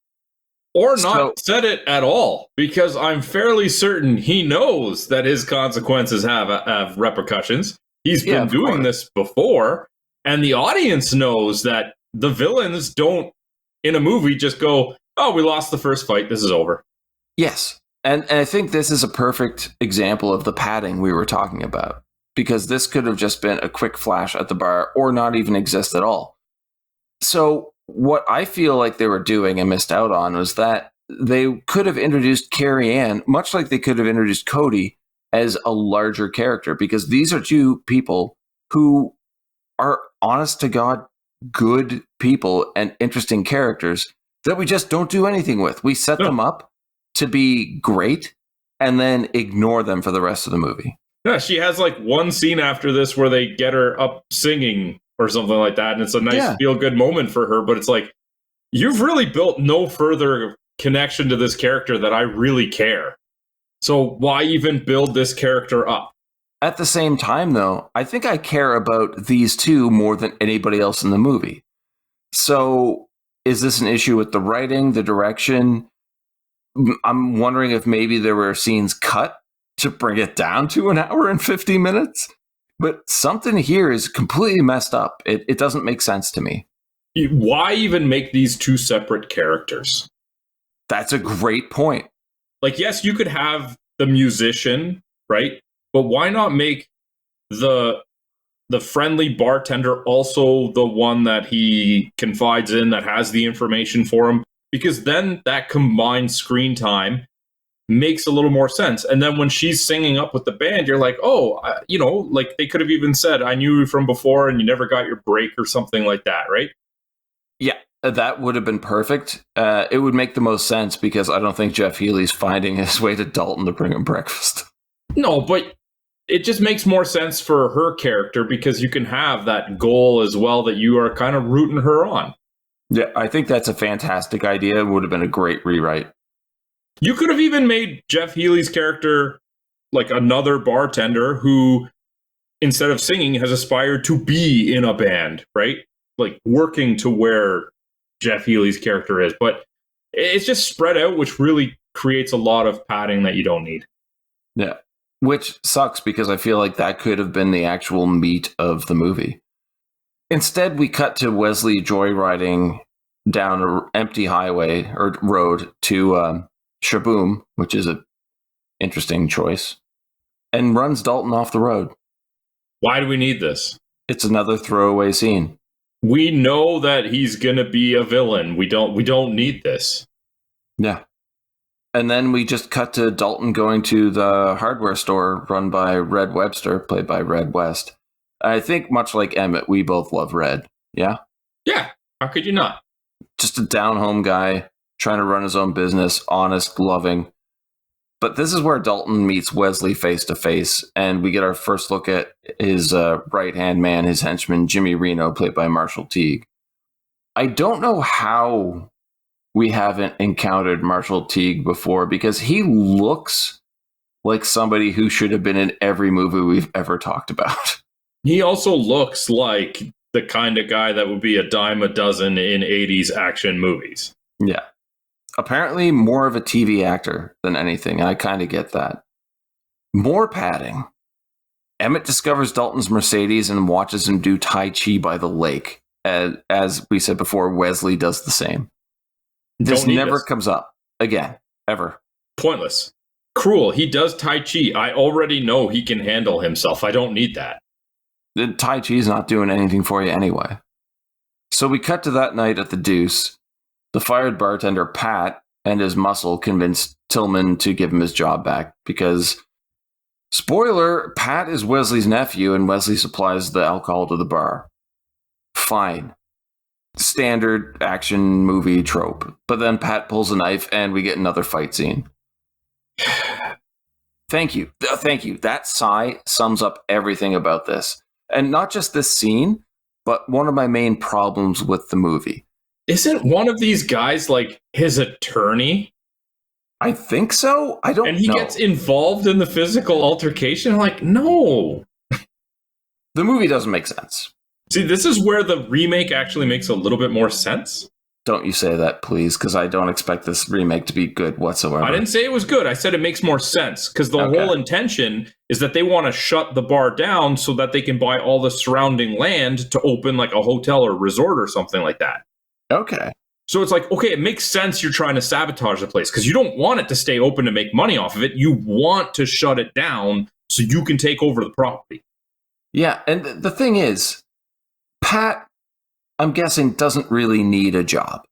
Or not said it at all, because I'm fairly certain he knows that his consequences have repercussions. He's been doing this before, and the audience knows that the villains don't, in a movie, just go, oh, we lost the first fight, this is over. Yes, and I think this is a perfect example of the padding we were talking about, because this could have just been a quick flash at the bar or not even exist at all. So what I feel like they were doing and missed out on was that they could have introduced Carrie Ann, much like they could have introduced Cody, as a larger character, because these are two people who are honest to God good people and interesting characters that we just don't do anything with. We set them up to be great and then ignore them for the rest of the movie. Yeah, she has like one scene after this where they get her up singing or something like that, and it's a nice feel-good moment for her, but it's like, you've really built no further connection to this character that I really care. So why even build this character up? At the same time, though, I think I care about these two more than anybody else in the movie. So is this an issue with the writing, the direction? I'm wondering if maybe there were scenes cut to bring it down to an hour and 50 minutes. But something here is completely messed up. It doesn't make sense to me. Why even make these two separate characters? That's a great point. Like, yes, you could have the musician, right? But why not make the friendly bartender also the one that he confides in, that has the information for him? Because then that combined screen time makes a little more sense. And then when she's singing up with the band, you're like, oh, like they could have even said, I knew you from before and you never got your break or something like that, right? Yeah, that would have been perfect. It would make the most sense because I don't think Jeff Healey's finding his way to Dalton to bring him breakfast. No, but it just makes more sense for her character because you can have that goal as well that you are kind of rooting her on. Yeah, I think that's a fantastic idea. It would have been a great rewrite. You could have even made Jeff Healey's character like another bartender who, instead of singing, has aspired to be in a band, right? Like working to where Jeff Healey's character is. But it's just spread out, which really creates a lot of padding that you don't need. Yeah, which sucks because I feel like that could have been the actual meat of the movie. Instead, we cut to Wesley joyriding down an empty highway or road to Shaboom, which is an interesting choice, and runs Dalton off the road. Why do we need this? It's another throwaway scene. We know that he's gonna be a villain. We don't need this. Yeah. And then we just cut to Dalton going to the hardware store run by Red Webster, played by Red West, I think much like Emmett, we both love Red. Yeah? Yeah, how could you not? Just a down-home guy, trying to run his own business, honest, loving. But this is where Dalton meets Wesley face-to-face, and we get our first look at his right-hand man, his henchman, Jimmy Reno, played by Marshall Teague. I don't know how we haven't encountered Marshall Teague before, because he looks like somebody who should have been in every movie we've ever talked about. He also looks like the kind of guy that would be a dime a dozen in 80s action movies. Yeah. Apparently more of a TV actor than anything. I kind of get that. More padding. Emmett discovers Dalton's Mercedes and watches him do Tai Chi by the lake. As we said before, Wesley does the same. This never comes up again, ever. Pointless. Cruel. He does Tai Chi. I already know he can handle himself. I don't need that. The Tai Chi's not doing anything for you anyway. So we cut to that night at the Deuce. The fired bartender, Pat, and his muscle convinced Tillman to give him his job back because, spoiler, Pat is Wesley's nephew and Wesley supplies the alcohol to the bar. Fine. Standard action movie trope. But then Pat pulls a knife and we get another fight scene. Thank you. Thank you. That sigh sums up everything about this. And not just this scene, but one of my main problems with the movie. Isn't one of these guys like his attorney? I think so. I don't know. And he gets involved in the physical altercation? Like, no. The movie doesn't make sense. See, this is where the remake actually makes a little bit more sense. Don't you say that, please, because I don't expect this remake to be good whatsoever. I didn't say it was good. I said it makes more sense because the whole intention is that they want to shut the bar down so that they can buy all the surrounding land to open like a hotel or resort or something like that. Okay. So it's like, okay, it makes sense you're trying to sabotage the place because you don't want it to stay open to make money off of it. You want to shut it down so you can take over the property. Yeah, and the thing is, Pat, I'm guessing, doesn't really need a job.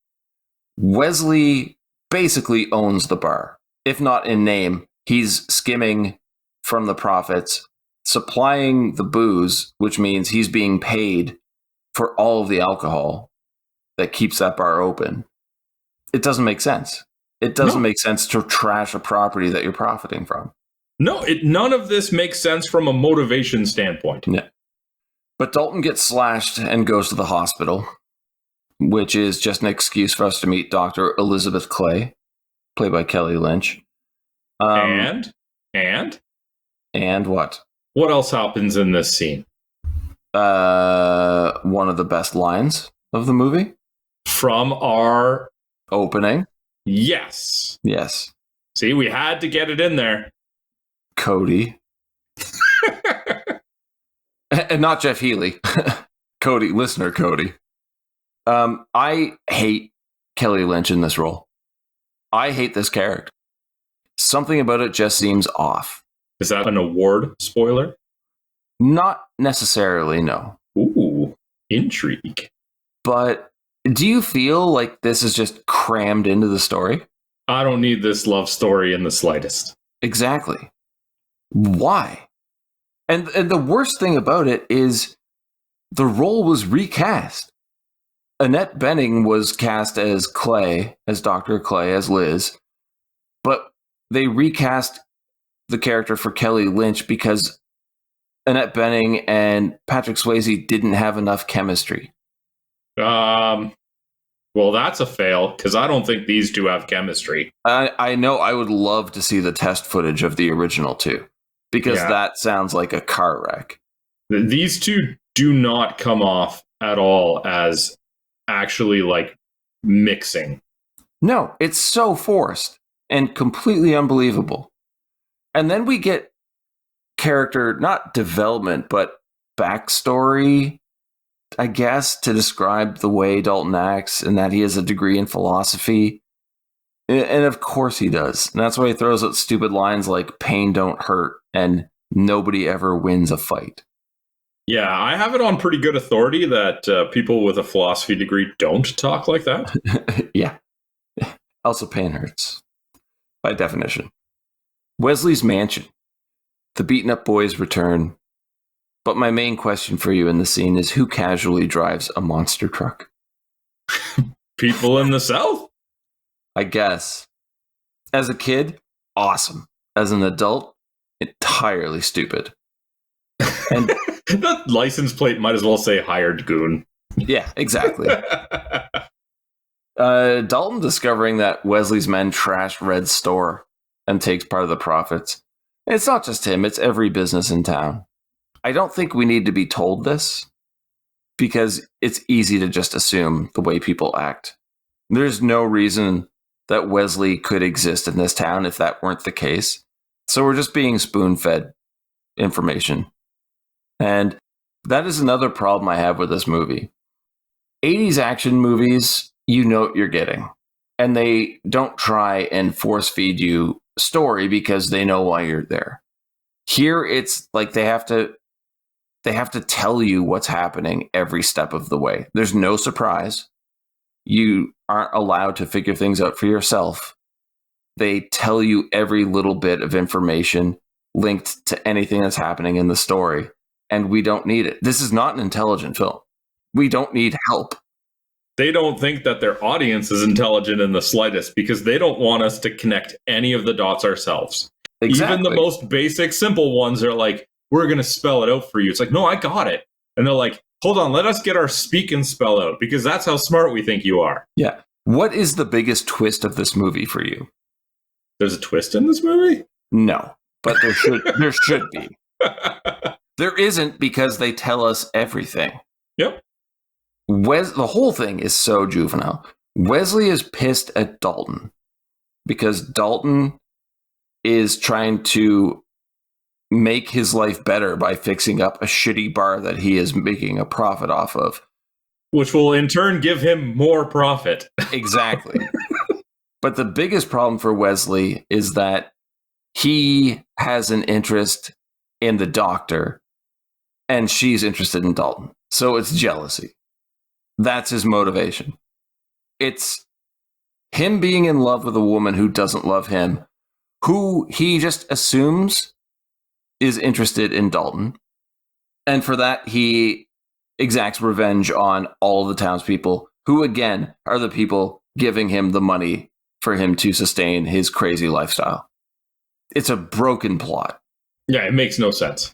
Wesley basically owns the bar. If not in name, he's skimming from the profits, supplying the booze, which means he's being paid for all of the alcohol that keeps that bar open. It doesn't make sense. It doesn't make sense to trash a property that you're profiting from. No, none of this makes sense from a motivation standpoint. Yeah. But Dalton gets slashed and goes to the hospital, which is just an excuse for us to meet Dr. Elizabeth Clay, played by Kelly Lynch. And what? What else happens in this scene? One of the best lines of the movie. From our opening. Yes. See, we had to get it in there. Cody. And not Jeff Healy. Cody, listener Cody. I hate Kelly Lynch in this role. I hate this character. Something about it just seems off. Is that an award spoiler? Not necessarily, no. Ooh, intrigue. But do you feel like this is just crammed into the story? I don't need this love story in the slightest. Exactly. Why? And the worst thing about it is the role was recast. Annette Bening was cast as Clay, as Dr. Clay, as Liz, but they recast the character for Kelly Lynch because Annette Bening and Patrick Swayze didn't have enough chemistry. Well, that's a fail, because I don't think these two have chemistry. I know. I would love to see the test footage of the original, too, because that sounds like a car wreck. These two do not come off at all as actually, like, mixing. No, it's so forced and completely unbelievable. And then we get character, not development, but backstory, I guess, to describe the way Dalton acts and that he has a degree in philosophy. And of course he does. And that's why he throws out stupid lines like pain don't hurt and nobody ever wins a fight. Yeah, I have it on pretty good authority that people with a philosophy degree don't talk like that. Yeah. Also pain hurts, by definition. Wesley's mansion. The beaten up boys return. But my main question for you in the scene is, who casually drives a monster truck? People in the South? I guess. As a kid, awesome. As an adult, entirely stupid. And the license plate might as well say hired goon. yeah, exactly. Dalton discovering that Wesley's men trashed Red's store and takes part of the profits. It's not just him, it's every business in town. I don't think we need to be told this, because it's easy to just assume the way people act. There's no reason that Wesley could exist in this town if that weren't the case. So we're just being spoon-fed information. And that is another problem I have with this movie. 80s action movies, you know what you're getting. And they don't try and force-feed you story because they know why you're there. Here, it's like they have to tell you what's happening every step of the way. There's no surprise. You aren't allowed to figure things out for yourself. They tell you every little bit of information linked to anything that's happening in the story, and we don't need it. This is not an intelligent film. We don't need help. They don't think that their audience is intelligent in the slightest because they don't want us to connect any of the dots ourselves. Exactly. Even the most basic, simple ones are like, we're going to spell it out for you. It's like, no, I got it. And they're like, hold on, let us get our speak and spell out because that's how smart we think you are. Yeah. What is the biggest twist of this movie for you? There's a twist in this movie? No, but there should be. There isn't, because they tell us everything. Yep. The whole thing is so juvenile. Wesley is pissed at Dalton because Dalton is trying to make his life better by fixing up a shitty bar that he is making a profit off of. Which will in turn give him more profit. Exactly. But the biggest problem for Wesley is that he has an interest in the doctor and she's interested in Dalton. So it's jealousy. That's his motivation. It's him being in love with a woman who doesn't love him, who he just assumes is interested in Dalton. And for that, he exacts revenge on all of the townspeople, who again are the people giving him the money for him to sustain his crazy lifestyle. It's a broken plot. Yeah, it makes no sense.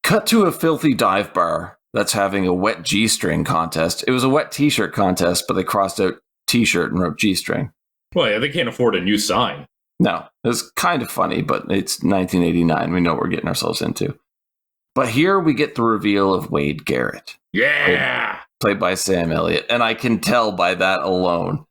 Cut to a filthy dive bar that's having a wet G-string contest. It was a wet t-shirt contest, but they crossed out t-shirt and wrote G-string. Well, yeah, they can't afford a new sign. No, it's kind of funny, but it's 1989. We know what we're getting ourselves into. But here we get the reveal of Wade Garrett. Yeah! Played by Sam Elliott. And I can tell by that alone,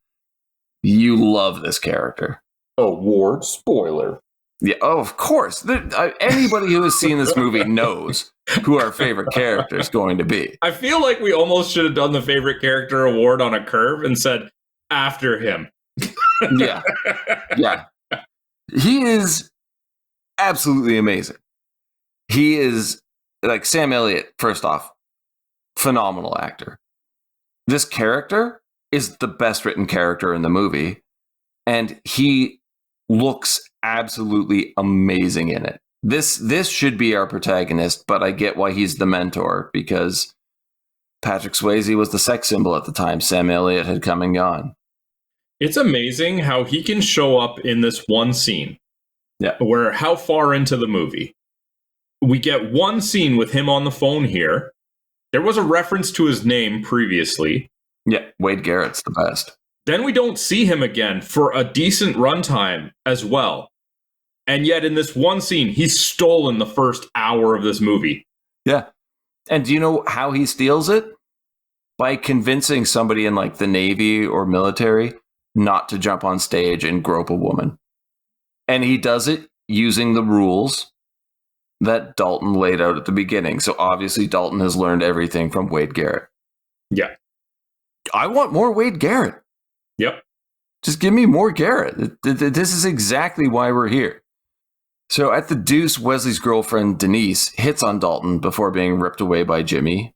you love this character. Award spoiler. Yeah, oh, of course. Anybody who has seen this movie knows who our favorite character is going to be. I feel like we almost should have done the favorite character award on a curve and said, after him. Yeah. Yeah. He is absolutely amazing. He is, like, Sam Elliott, first off, phenomenal actor. This character is the best written character in the movie, and he looks absolutely amazing in it. This should be our protagonist, but I get why he's the mentor, because Patrick Swayze was the sex symbol at the time Sam Elliott had come and gone. It's amazing how he can show up in this one scene. Yeah. Where how far into the movie? We get one scene with him on the phone here. There was a reference to his name previously. Yeah, Wade Garrett's the best. Then we don't see him again for a decent runtime as well. And yet in this one scene, he's stolen the first hour of this movie. Yeah. And do you know how he steals it? By convincing somebody in like the Navy or military not to jump on stage and grope a woman. And he does it using the rules that Dalton laid out at the beginning. So obviously Dalton has learned everything from Wade Garrett. Yeah. I want more Wade Garrett. Yep. Just give me more Garrett. This is exactly why we're here. So at the Deuce, Wesley's girlfriend, Denise, hits on Dalton before being ripped away by Jimmy.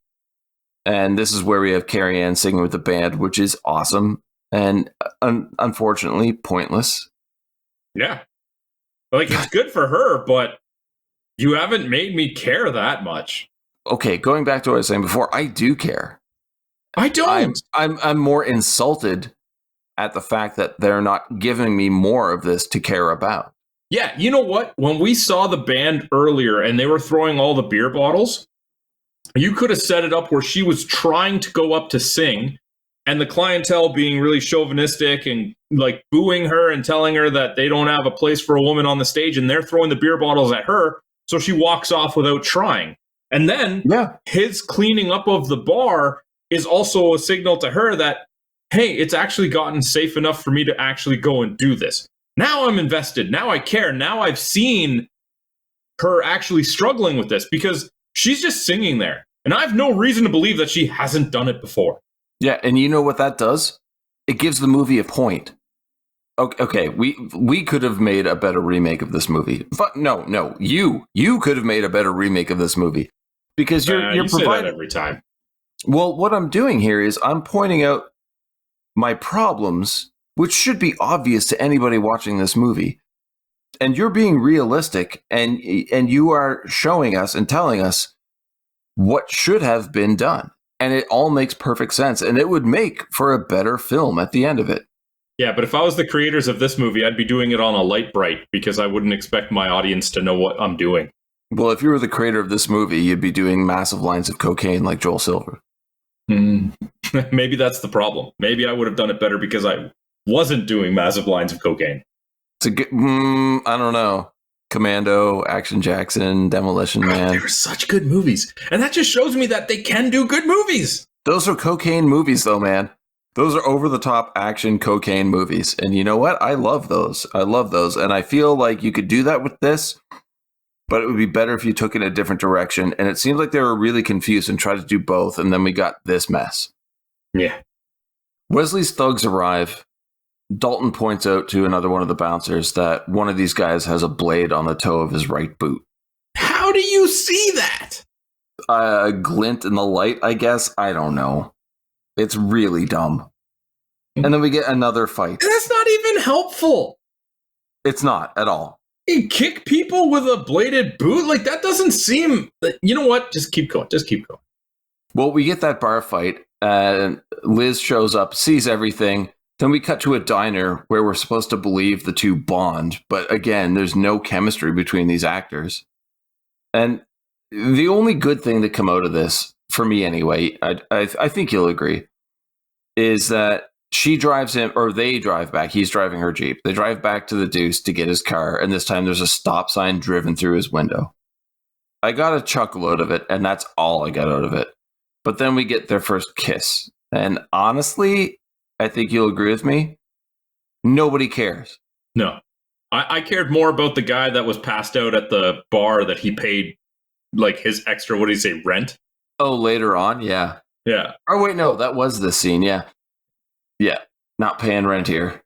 And this is where we have Carrie Ann singing with the band, which is awesome and unfortunately pointless. Yeah. Like, it's good for her, but you haven't made me care that much. okay, going back to what I was saying before, I do care. I don't. I'm more insulted at the fact that they're not giving me more of this to care about. Yeah, you know what? When we saw the band earlier and they were throwing all the beer bottles, you could have set it up where she was trying to go up to sing, and the clientele being really chauvinistic and like booing her and telling her that they don't have a place for a woman on the stage, and they're throwing the beer bottles at her, so she walks off without trying. And then his cleaning up of the bar is also a signal to her that, hey, it's actually gotten safe enough for me to actually go and do this. Now I'm invested. Now I care. Now I've seen her actually struggling with this because she's just singing there. And I have no reason to believe that she hasn't done it before. Yeah, and you know what that does? It gives the movie a point. Okay, we could have made a better remake of this movie. But no, you could have made a better remake of this movie. Because you're you say providing that every time. Well, what I'm doing here is I'm pointing out my problems, which should be obvious to anybody watching this movie. And you're being realistic, and you are showing us and telling us what should have been done. And it all makes perfect sense, and it would make for a better film at the end of it. Yeah, but if I was the creators of this movie, I'd be doing it on a light bright because I wouldn't expect my audience to know what I'm doing. Well, if you were the creator of this movie, you'd be doing massive lines of cocaine like Joel Silver. Maybe that's the problem. Maybe I would have done it better because I wasn't doing massive lines of cocaine. It's a good, I don't know. Commando, Action Jackson, Demolition Man. They were such good movies. And that just shows me that they can do good movies. Those are cocaine movies, though, man. Those are over-the-top action cocaine movies. And you know what? I love those. And I feel like you could do that with this, but it would be better if you took it in a different direction. And it seemed like they were really confused and tried to do both, and then we got this mess. Yeah. Wesley's thugs arrive. Dalton points out to another one of the bouncers that one of these guys has a blade on the toe of his right boot. How do you see that? A glint in the light, I guess. I don't know. It's really dumb. And then we get another fight. That's not even helpful. It's not at all. You kick people with a bladed boot? Like, that doesn't seem... You know what? Just keep going. Well, we get that bar fight. Liz shows up, sees everything. Then we cut to a diner where we're supposed to believe the two bond. But again, there's no chemistry between these actors. And the only good thing to come out of this, for me anyway, I think you'll agree, is that she drives him, or they drive back. He's driving her Jeep. They drive back to the Deuce to get his car. And this time there's a stop sign driven through his window. I got a chuckle out of it, and that's all I got out of it. But then we get their first kiss. And honestly, I think you'll agree with me. Nobody cares. No. I cared more about the guy that was passed out at the bar that he paid, like, his extra, what did he say, rent? Oh, later on? Yeah. Yeah. Oh, wait, no, that was this scene, yeah. Yeah, not paying rent here.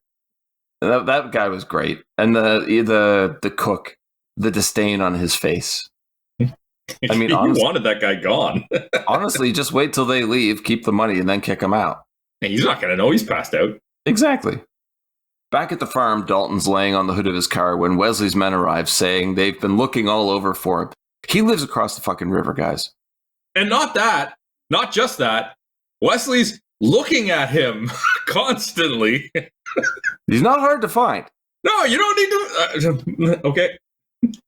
That guy was great. And the cook, the disdain on his face. I mean, honestly, you wanted that guy gone. Honestly, just wait till they leave, keep the money, and then kick him out. And he's not going to know he's passed out. Exactly. Back at the farm, Dalton's laying on the hood of his car when Wesley's men arrive, saying they've been looking all over for him. He lives across the fucking river, guys. And not just that. Wesley's looking at him constantly. He's not hard to find. No, you don't need to... okay.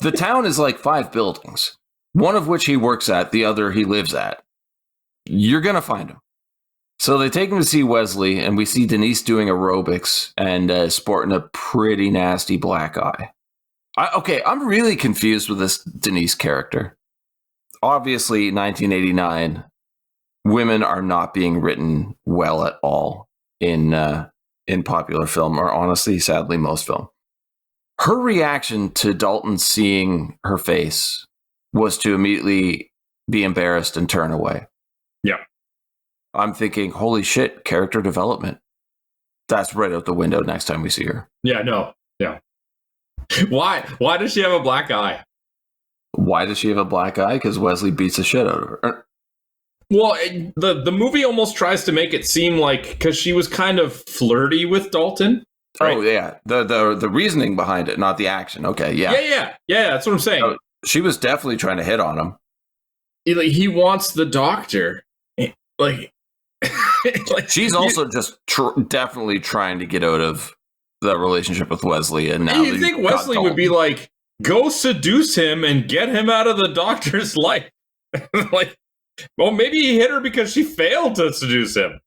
The town is like 5 buildings, one of which he works at, the other he lives at. You're going to find him. So they take him to see Wesley, and we see Denise doing aerobics and sporting a pretty nasty black eye. I'm really confused with this Denise character. Obviously, 1989, women are not being written well at all in popular film, or honestly, sadly, most film. Her reaction to Dalton seeing her face was to immediately be embarrassed and turn away. Yeah. I'm thinking, holy shit, character development. That's right out the window next time we see her. Yeah, no. Yeah. Why? Why does she have a black eye? Why does she have a black eye? Because Wesley beats the shit out of her. Well, the movie almost tries to make it seem like, because she was kind of flirty with Dalton. Right? Oh, yeah. The reasoning behind it, not the action. Okay, yeah. Yeah, that's what I'm saying. She was definitely trying to hit on him. he wants the doctor. Like, she's also just definitely trying to get out of the relationship with Wesley. And now you think Wesley would be like, go seduce him and get him out of the doctor's life? Like, well, maybe he hit her because she failed to seduce him.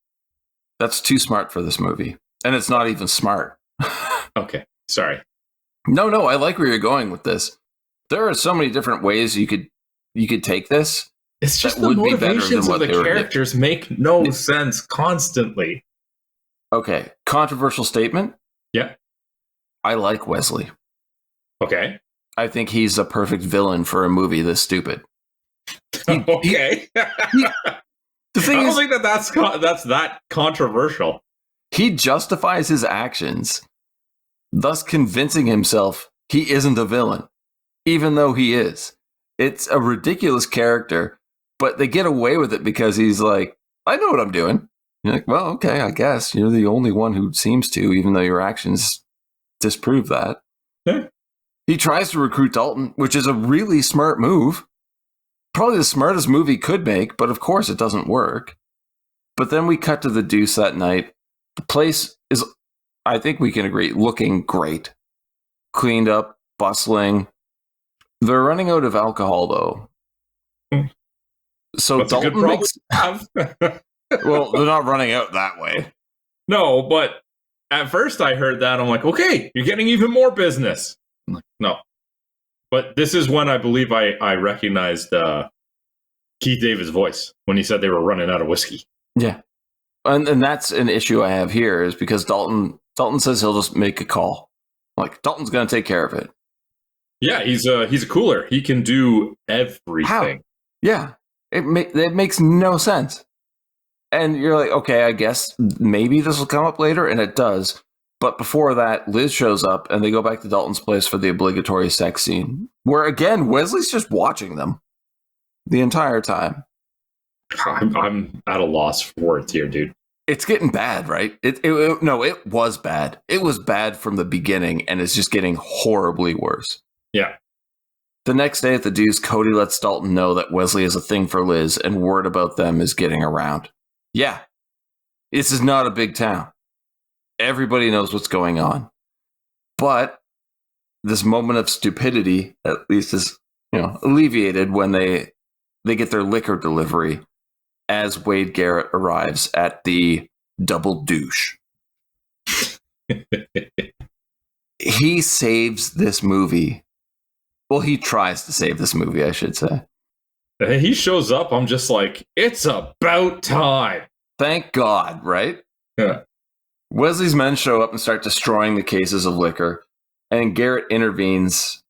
That's too smart for this movie. And it's not even smart. Okay, sorry. No, I like where you're going with this. There are so many different ways you could take this. It's just the motivations of the characters make no sense constantly. Okay, controversial statement. Yeah. I like Wesley. Okay. I think he's a perfect villain for a movie this stupid. Okay. The thing I don't is, think that's that controversial. He justifies his actions, thus convincing himself he isn't a villain, even though he is. It's a ridiculous character, but they get away with it because he's like, I know what I'm doing. You're like, well, okay, I guess. You're the only one who seems to, even though your actions disprove that. Yeah. He tries to recruit Dalton, which is a really smart move. Probably the smartest move he could make, but of course it doesn't work. But then we cut to the Deuce that night. The place is, I think we can agree, looking great. Cleaned up, bustling. They're running out of alcohol, though. So that's Dalton a good problem makes... to have. Well, they're not running out that way. No, but at first I heard that. I'm like, okay, you're getting even more business. I'm like, no. But this is when I believe I recognized Keith David's voice when he said they were running out of whiskey. Yeah. And that's an issue I have here is because Dalton says he'll just make a call. Like, Dalton's going to take care of it. Yeah, he's a cooler. He can do everything. How? Yeah. It makes no sense. And you're like, okay, I guess maybe this will come up later, and it does. But before that, Liz shows up, and they go back to Dalton's place for the obligatory sex scene, where, again, Wesley's just watching them the entire time. I'm at a loss for words here, dude. It's getting bad, right? It was bad. It was bad from the beginning, and it's just getting horribly worse. Yeah. The next day at the Deuce, Cody lets Dalton know that Wesley is a thing for Liz, and word about them is getting around. Yeah, this is not a big town. Everybody knows what's going on. But this moment of stupidity, at least, is alleviated when they get their liquor delivery as Wade Garrett arrives at the Double Deuce. He saves this movie. Well, he tries to save this movie, I should say. He shows up, I'm just like, it's about time. Thank God, right? Yeah. Wesley's men show up and start destroying the cases of liquor, and Garrett intervenes,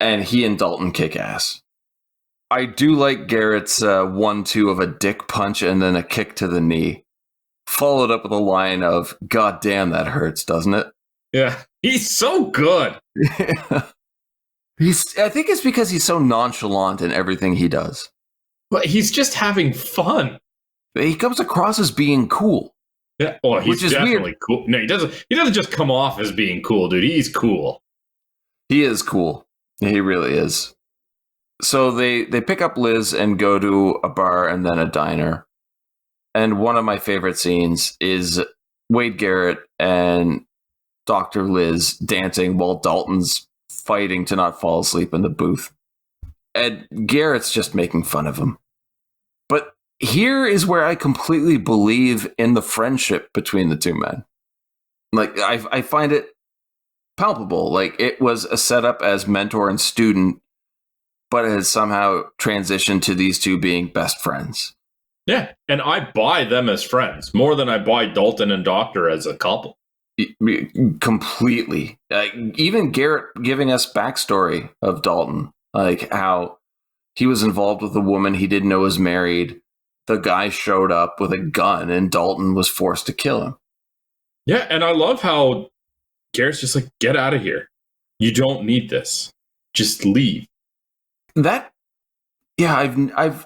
and he and Dalton kick ass. I do like Garrett's 1-2 of a dick punch and then a kick to the knee, followed up with a line of, God damn, that hurts, doesn't it? Yeah, he's so good. I think it's because he's so nonchalant in everything he does. But he's just having fun. He comes across as being cool. Yeah, well, he's which is definitely weird. Cool. No, he doesn't just come off as being cool, dude. He's cool. He is cool. He really is. So they pick up Liz and go to a bar and then a diner. And one of my favorite scenes is Wade Garrett and Dr. Liz dancing while Dalton's fighting to not fall asleep in the booth. And Garrett's just making fun of him. But here is where I completely believe in the friendship between the two men. Like, I find it palpable. Like, it was a setup as mentor and student, but it has somehow transitioned to these two being best friends. Yeah, and I buy them as friends more than I buy Dalton and Doctor as a couple. Completely. Even Garrett giving us backstory of Dalton, like how he was involved with a woman he didn't know was married. The guy showed up with a gun and Dalton was forced to kill him. Yeah, and I love how Garrett's just like, get out of here. You don't need this. Just leave. I've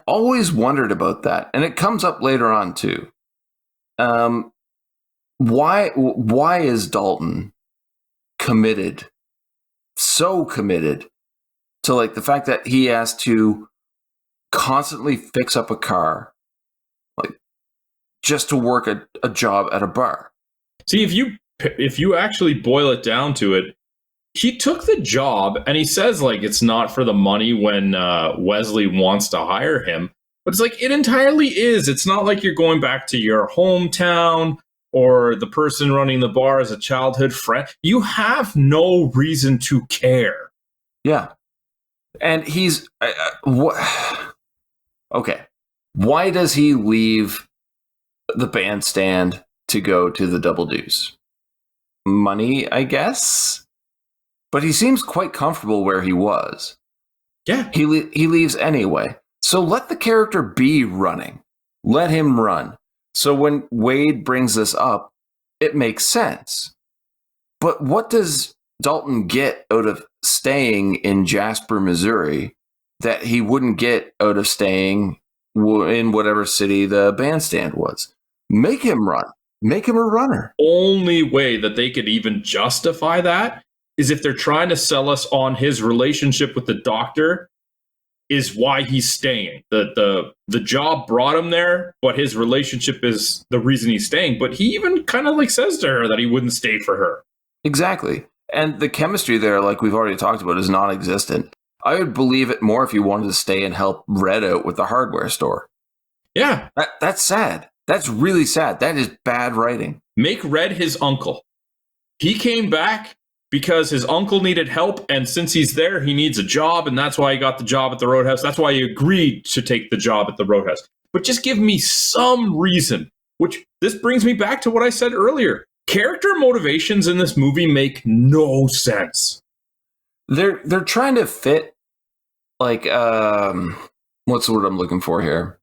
always wondered about that, and it comes up later on too. Why is Dalton committed, so committed to like the fact that he has to constantly fix up a car, like just to work a job at a bar. See, if you actually boil it down to it, he took the job and he says like it's not for the money when Wesley wants to hire him. But it's like it entirely is. It's not like you're going back to your hometown or the person running the bar is a childhood friend. You have no reason to care. Yeah. And he's... okay. Why does he leave the bandstand to go to the Double Deuce? Money, I guess? But he seems quite comfortable where he was. Yeah. He leaves anyway. So let the character be running. Let him run. So when Wade brings this up, it makes sense. But what does Dalton get out of staying in Jasper, Missouri that he wouldn't get out of staying in whatever city the bandstand was? Make him run. Make him a runner. Only way that they could even justify that is if they're trying to sell us on his relationship with the doctor is why he's staying. The job brought him there, but his relationship is the reason he's staying. But he even kind of like says to her that he wouldn't stay for her. Exactly. And the chemistry there, like we've already talked about, is non-existent. I would believe it more if he wanted to stay and help Red out with the hardware store. Yeah. That's sad. That's really sad. That is bad writing. Make Red his uncle. He came back because his uncle needed help, and since he's there, he needs a job, and that's why he got the job at the Roadhouse. That's why he agreed to take the job at the Roadhouse. But just give me some reason, which this brings me back to what I said earlier. Character motivations in this movie make no sense. They're trying to fit, like, what's the word I'm looking for here?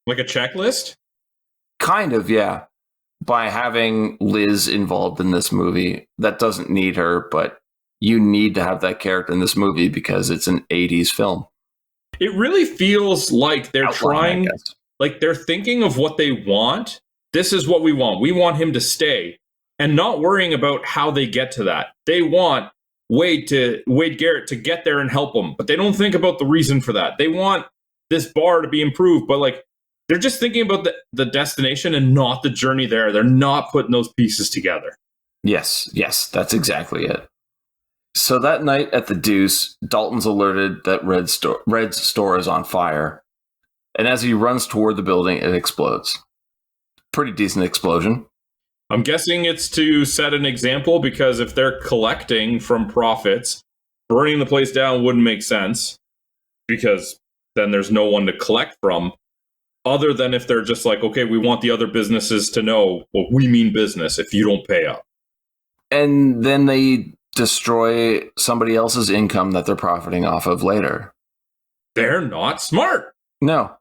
Like a checklist? Kind of, yeah. By having Liz involved in this movie. That doesn't need her, but you need to have that character in this movie because it's an 80s film. It really feels like they're trying, like they're thinking of what they want. This is what we want. We want him to stay and not worrying about how they get to that. They want Wade Garrett to get there and help them, but they don't think about the reason for that. They want this bar to be improved, but like, they're just thinking about the destination and not the journey there. They're not putting those pieces together. Yes, that's exactly it. So that night at the Deuce, Dalton's alerted that Red's store is on fire. And as he runs toward the building, it explodes. Pretty decent explosion. I'm guessing it's to set an example because if they're collecting from profits, burning the place down wouldn't make sense because then there's no one to collect from. Other than if they're just like, okay, we want the other businesses to know, well, we mean business if you don't pay up. And then they destroy somebody else's income that they're profiting off of later. They're not smart. No.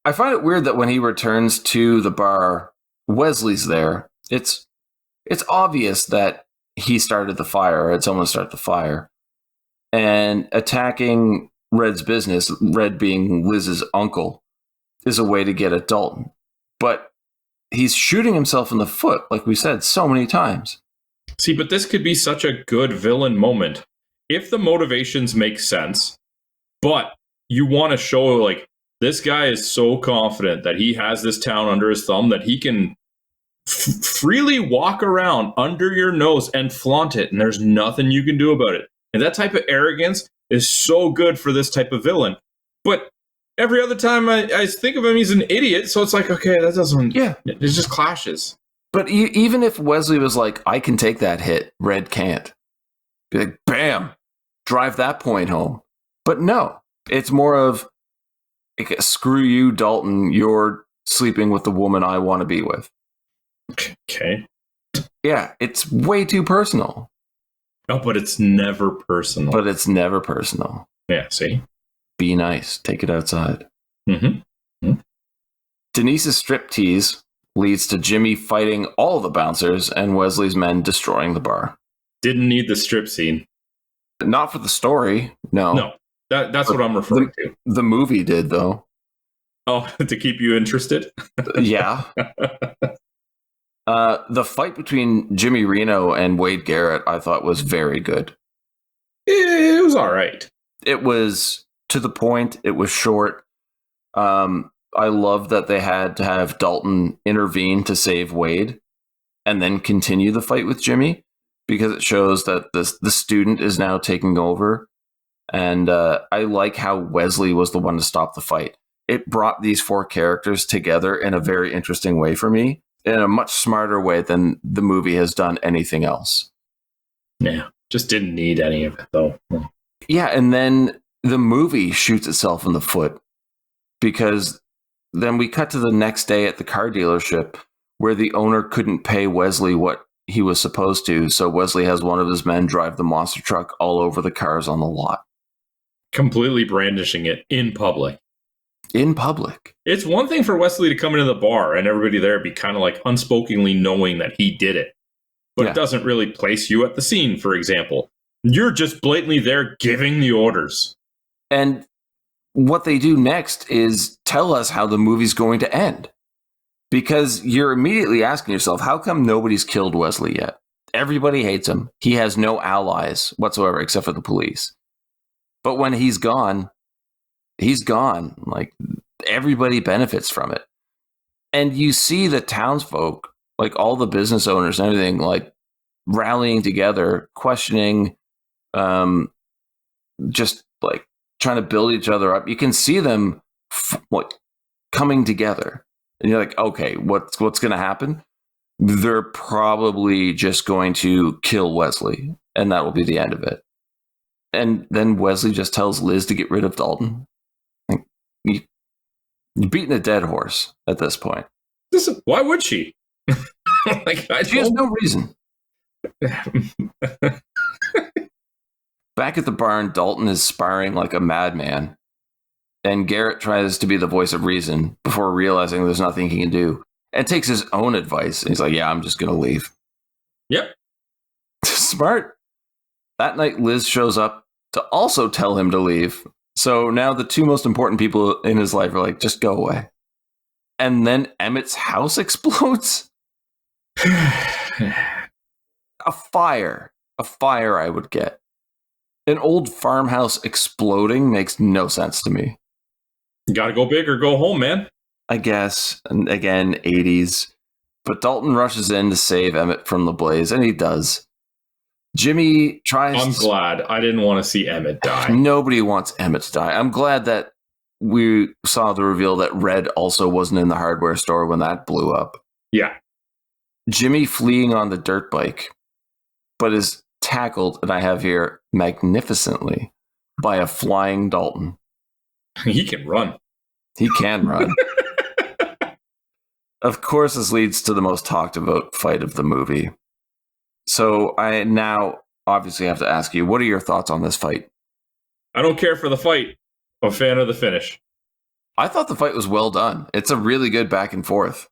I find it weird that when he returns to the bar, Wesley's there. It's obvious that he started the fire, or had someone start the fire. And attacking Red's business, Red being Liz's uncle, is a way to get at Dalton. But he's shooting himself in the foot, like we said so many times. See, but this could be such a good villain moment. If the motivations make sense, but you want to show, like, this guy is so confident that he has this town under his thumb that he can freely walk around under your nose and flaunt it, and there's nothing you can do about it. And that type of arrogance is so good for this type of villain. But every other time I think of him, he's an idiot. So it's like, okay, that doesn't... Yeah. It just clashes. But even if Wesley was like, I can take that hit, Red can't. Be like, bam! Drive that point home. But no. It's more of, screw you, Dalton. You're sleeping with the woman I want to be with. Okay. Yeah, it's way too personal. Oh, but it's never personal. Yeah, see? Be nice. Take it outside. Mm-hmm. Denise's striptease leads to Jimmy fighting all the bouncers and Wesley's men destroying the bar. Didn't need the strip scene. Not for the story, no. No, that's what I'm referring to. The movie did, though. Oh, to keep you interested? Yeah. The fight between Jimmy Reno and Wade Garrett, I thought, was very good. It was all right. It was to the point. It was short. I love that they had to have Dalton intervene to save Wade and then continue the fight with Jimmy, because it shows that the student is now taking over. And I like how Wesley was the one to stop the fight. It brought these four characters together in a very interesting way for me, in a much smarter way than the movie has done anything else. Yeah, just didn't need any of it, though. Yeah, and then the movie shoots itself in the foot, because then we cut to the next day at the car dealership where the owner couldn't pay Wesley what he was supposed to, so Wesley has one of his men drive the monster truck all over the cars on the lot. Completely brandishing it in public. In public. It's one thing for Wesley to come into the bar and everybody there be kind of like unspokenly knowing that he did it. But it doesn't really place you at the scene, for example. You're just blatantly there giving the orders. And what they do next is tell us how the movie's going to end. Because you're immediately asking yourself, how come nobody's killed Wesley yet? Everybody hates him. He has no allies whatsoever except for the police. But when he's gone, he's gone. Like, everybody benefits from it. And you see the townsfolk, like all the business owners and everything, like rallying together, questioning, just like trying to build each other up. You can see them coming together. And you're like, okay, what's going to happen? They're probably just going to kill Wesley, and that will be the end of it. And then Wesley just tells Liz to get rid of Dalton. Like, you're beating a dead horse at this point. Why would she? She has no reason. Back at the barn, Dalton is sparring like a madman, and Garrett tries to be the voice of reason before realizing there's nothing he can do, and takes his own advice. And he's like, yeah, I'm just going to leave. Yep. Smart. That night, Liz shows up to also tell him to leave. So now the two most important people in his life are like, just go away. And then Emmett's house explodes. A fire, I would get. An old farmhouse exploding makes no sense to me. You gotta go big or go home, man. I guess. And again, 80s. But Dalton rushes in to save Emmett from the blaze, and he does. Jimmy tries. I'm glad. I didn't want to see Emmett die. Nobody wants Emmett to die. I'm glad that we saw the reveal that Red also wasn't in the hardware store when that blew up. Yeah. Jimmy fleeing on the dirt bike, but is tackled, and I have here, magnificently, by a flying Dalton. He can run. He can run. Of course, this leads to the most talked about fight of the movie. So I now obviously have to ask you, what are your thoughts on this fight? I don't care for the fight. I'm a fan of the finish. I thought the fight was well done. It's a really good back and forth.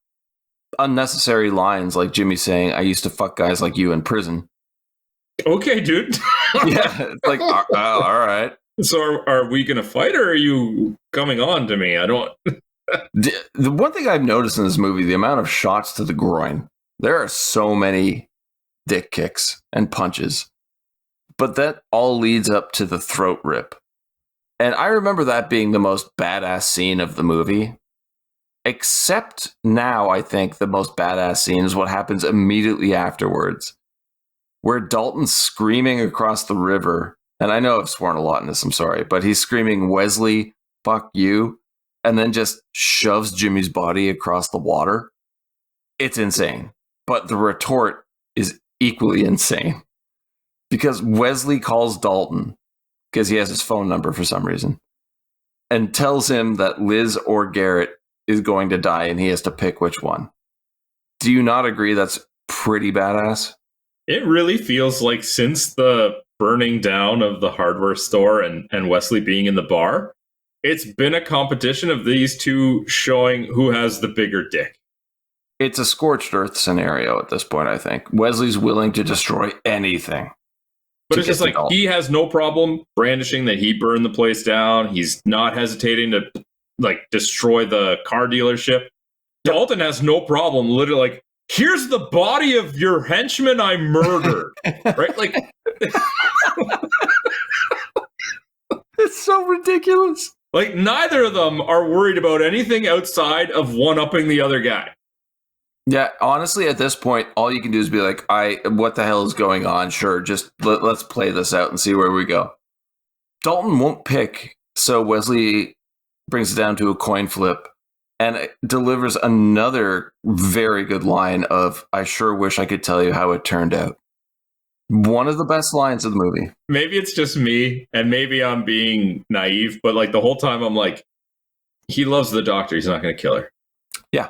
Unnecessary lines like Jimmy saying, I used to fuck guys like you in prison. Okay, dude. Yeah, it's like, all right. So are we going to fight, or are you coming on to me? I don't... The one thing I've noticed in this movie, the amount of shots to the groin. There are so many dick kicks and punches. But that all leads up to the throat rip. And I remember that being the most badass scene of the movie. Except now, I think the most badass scene is what happens immediately afterwards. Where Dalton's screaming across the river. And I know I've sworn a lot in this, I'm sorry. But he's screaming, Wesley, fuck you. And then just shoves Jimmy's body across the water. It's insane. But the retort is equally insane. Because Wesley calls Dalton, because he has his phone number for some reason, and tells him that Liz or Garrett is going to die and he has to pick which one. Do you not agree that's pretty badass? It really feels like since the burning down of the hardware store and Wesley being in the bar, it's been a competition of these two showing who has the bigger dick. It's a scorched earth scenario at this point, I think. Wesley's willing to destroy anything. But it's just like, he has no problem brandishing that he burned the place down. He's not hesitating to, like, destroy the car dealership. Dalton has no problem literally, like, here's the body of your henchman I murdered. Right? Like... It's so ridiculous. Like, neither of them are worried about anything outside of one-upping the other guy. Yeah, honestly, at this point, all you can do is be like, what the hell is going on? Sure, just let's play this out and see where we go. Dalton won't pick, so Wesley brings it down to a coin flip and delivers another very good line of, I sure wish I could tell you how it turned out. One of the best lines of the movie. Maybe it's just me, and maybe I'm being naive, but like the whole time I'm like, he loves the doctor. He's not going to kill her. Yeah,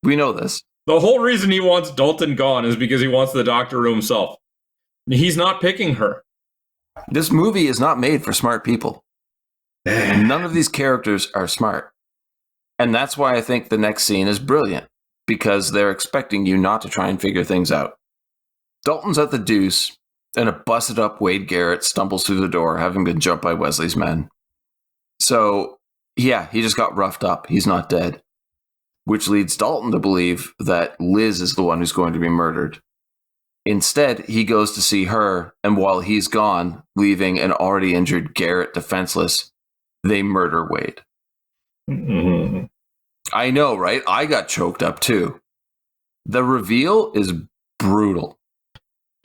we know this. The whole reason he wants Dalton gone is because he wants the doctor to himself. He's not picking her. This movie is not made for smart people. None of these characters are smart. And that's why I think the next scene is brilliant, because they're expecting you not to try and figure things out. Dalton's at the Deuce, and a busted up Wade Garrett stumbles through the door, having been jumped by Wesley's men. So, yeah, he just got roughed up. He's not dead. Which leads Dalton to believe that Liz is the one who's going to be murdered. Instead, he goes to see her, and while he's gone, leaving an already injured Garrett defenseless, they murder Wade. Mm-hmm. I know, right? I got choked up too. The reveal is brutal.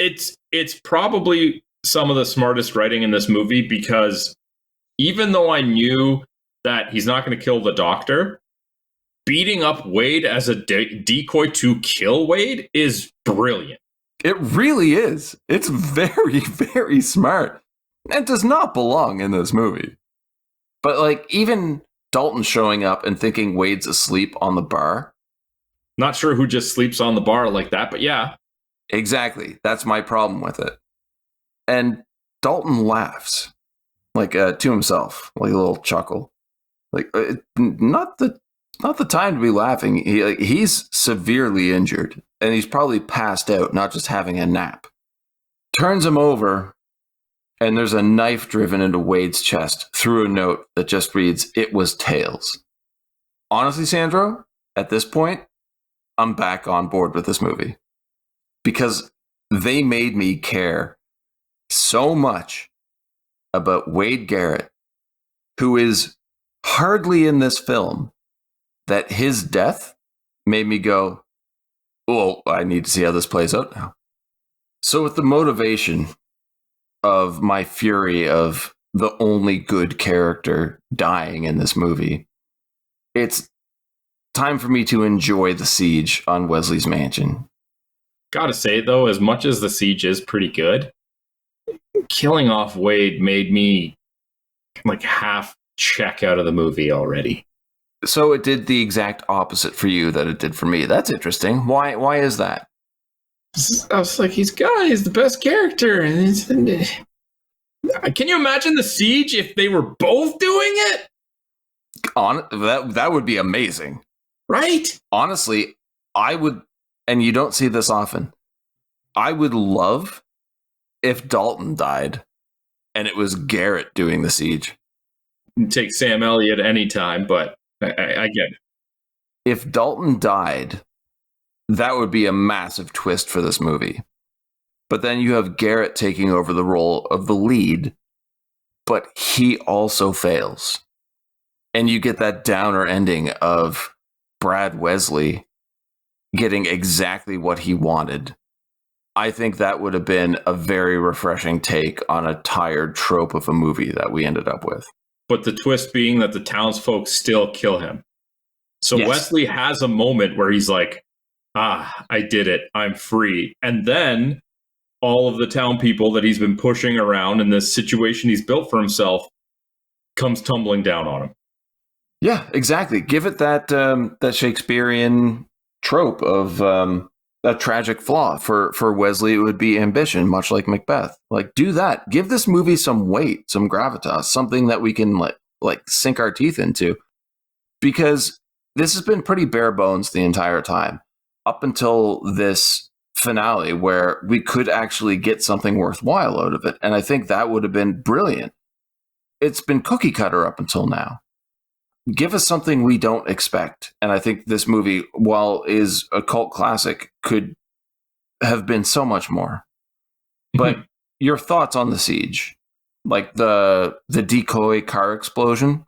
It's probably some of the smartest writing in this movie, because even though I knew that he's not going to kill the doctor, beating up Wade as a decoy to kill Wade is brilliant. It really is. It's very, very smart. It does not belong in this movie. But like, even Dalton showing up and thinking Wade's asleep on the bar. Not sure who just sleeps on the bar like that, but yeah. Exactly. That's my problem with it. And Dalton laughs, like to himself, like a little chuckle. Like not the time to be laughing. He's severely injured, and he's probably passed out, not just having a nap. Turns him over, and there's a knife driven into Wade's chest through a note that just reads, "It was tails." Honestly, Sandro, at this point, I'm back on board with this movie. Because they made me care so much about Wade Garrett, who is hardly in this film, that his death made me go, oh, I need to see how this plays out now. So with the motivation of my fury of the only good character dying in this movie, it's time for me to enjoy the siege on Wesley's mansion. Gotta say, though, as much as the siege is pretty good, killing off Wade made me like half check out of the movie already. So it did the exact opposite for you that it did for me. That's interesting. Why is that? I was like, he's the best character. Can you imagine the siege if they were both doing it? That would be amazing. Right? Honestly, I would, and you don't see this often, I would love if Dalton died and it was Garrett doing the siege. Take Sam Elliott anytime, but I get it. If Dalton died, that would be a massive twist for this movie. But then you have Garrett taking over the role of the lead, but he also fails. And you get that downer ending of Brad Wesley getting exactly what he wanted. I think that would have been a very refreshing take on a tired trope of a movie that we ended up with. But the twist being that the townsfolk still kill him. So yes. Wesley has a moment where he's like, I did it. I'm free. And then all of the town people that he's been pushing around in this situation he's built for himself comes tumbling down on him. Yeah, exactly. Give it that Shakespearean trope of a tragic flaw. For Wesley, it would be ambition, much like Macbeth. Like, do that. Give this movie some weight, some gravitas, something that we can like sink our teeth into. Because this has been pretty bare bones the entire time, up until this finale where we could actually get something worthwhile out of it. And I think that would have been brilliant. It's been cookie cutter up until now. Give us something we don't expect. And I think this movie, while is a cult classic, could have been so much more. But your thoughts on the siege? like the decoy car explosion.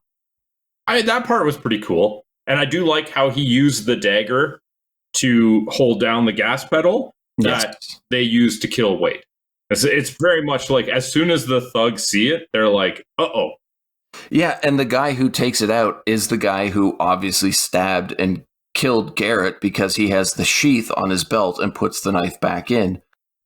That part was pretty cool. And I do like how he used the dagger to hold down the gas pedal that they used to kill Wade. It's very much like as soon as the thugs see it, they're like, uh-oh. Yeah, and the guy who takes it out is the guy who obviously stabbed and killed Garrett because he has the sheath on his belt and puts the knife back in,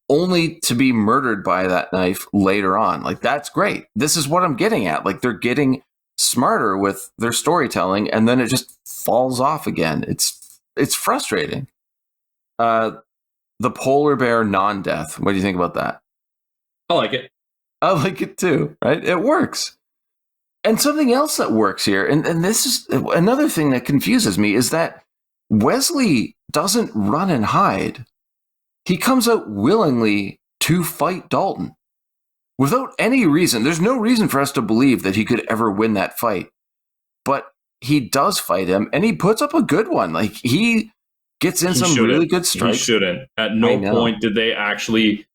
only to be murdered by that knife later on. Like, that's great. This is what I'm getting at. Like, they're getting smarter with their storytelling, and then it just falls off again. It's frustrating. The polar bear non-death. What do you think about that? I like it. I like it too, right? It works. And something else that works here, and this is another thing that confuses me, is that Wesley doesn't run and hide. He comes out willingly to fight Dalton without any reason. There's no reason for us to believe that he could ever win that fight. But he does fight him, and he puts up a good one. Like, he gets in some really good strikes. He shouldn't. At no point did they actually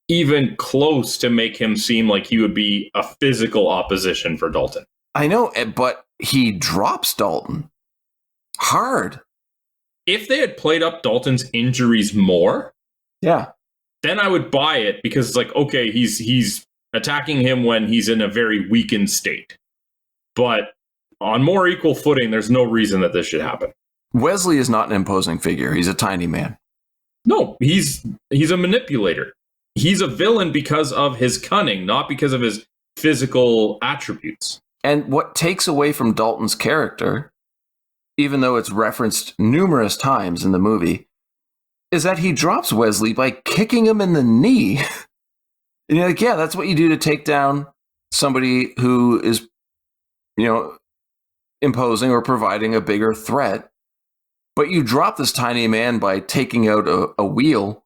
even close to make him seem like he would be a physical opposition for Dalton. I know, but he drops Dalton hard. If they had played up Dalton's injuries more, then I would buy it, because it's like, okay, he's attacking him when he's in a very weakened state. But on more equal footing, there's no reason that this should happen. Wesley is not an imposing figure. He's a tiny man. No, he's a manipulator. He's a villain because of his cunning, not because of his physical attributes. And what takes away from Dalton's character, even though it's referenced numerous times in the movie, is that he drops Wesley by kicking him in the knee. And you're like, yeah, that's what you do to take down somebody who is, imposing or providing a bigger threat. But you drop this tiny man by taking out a wheel,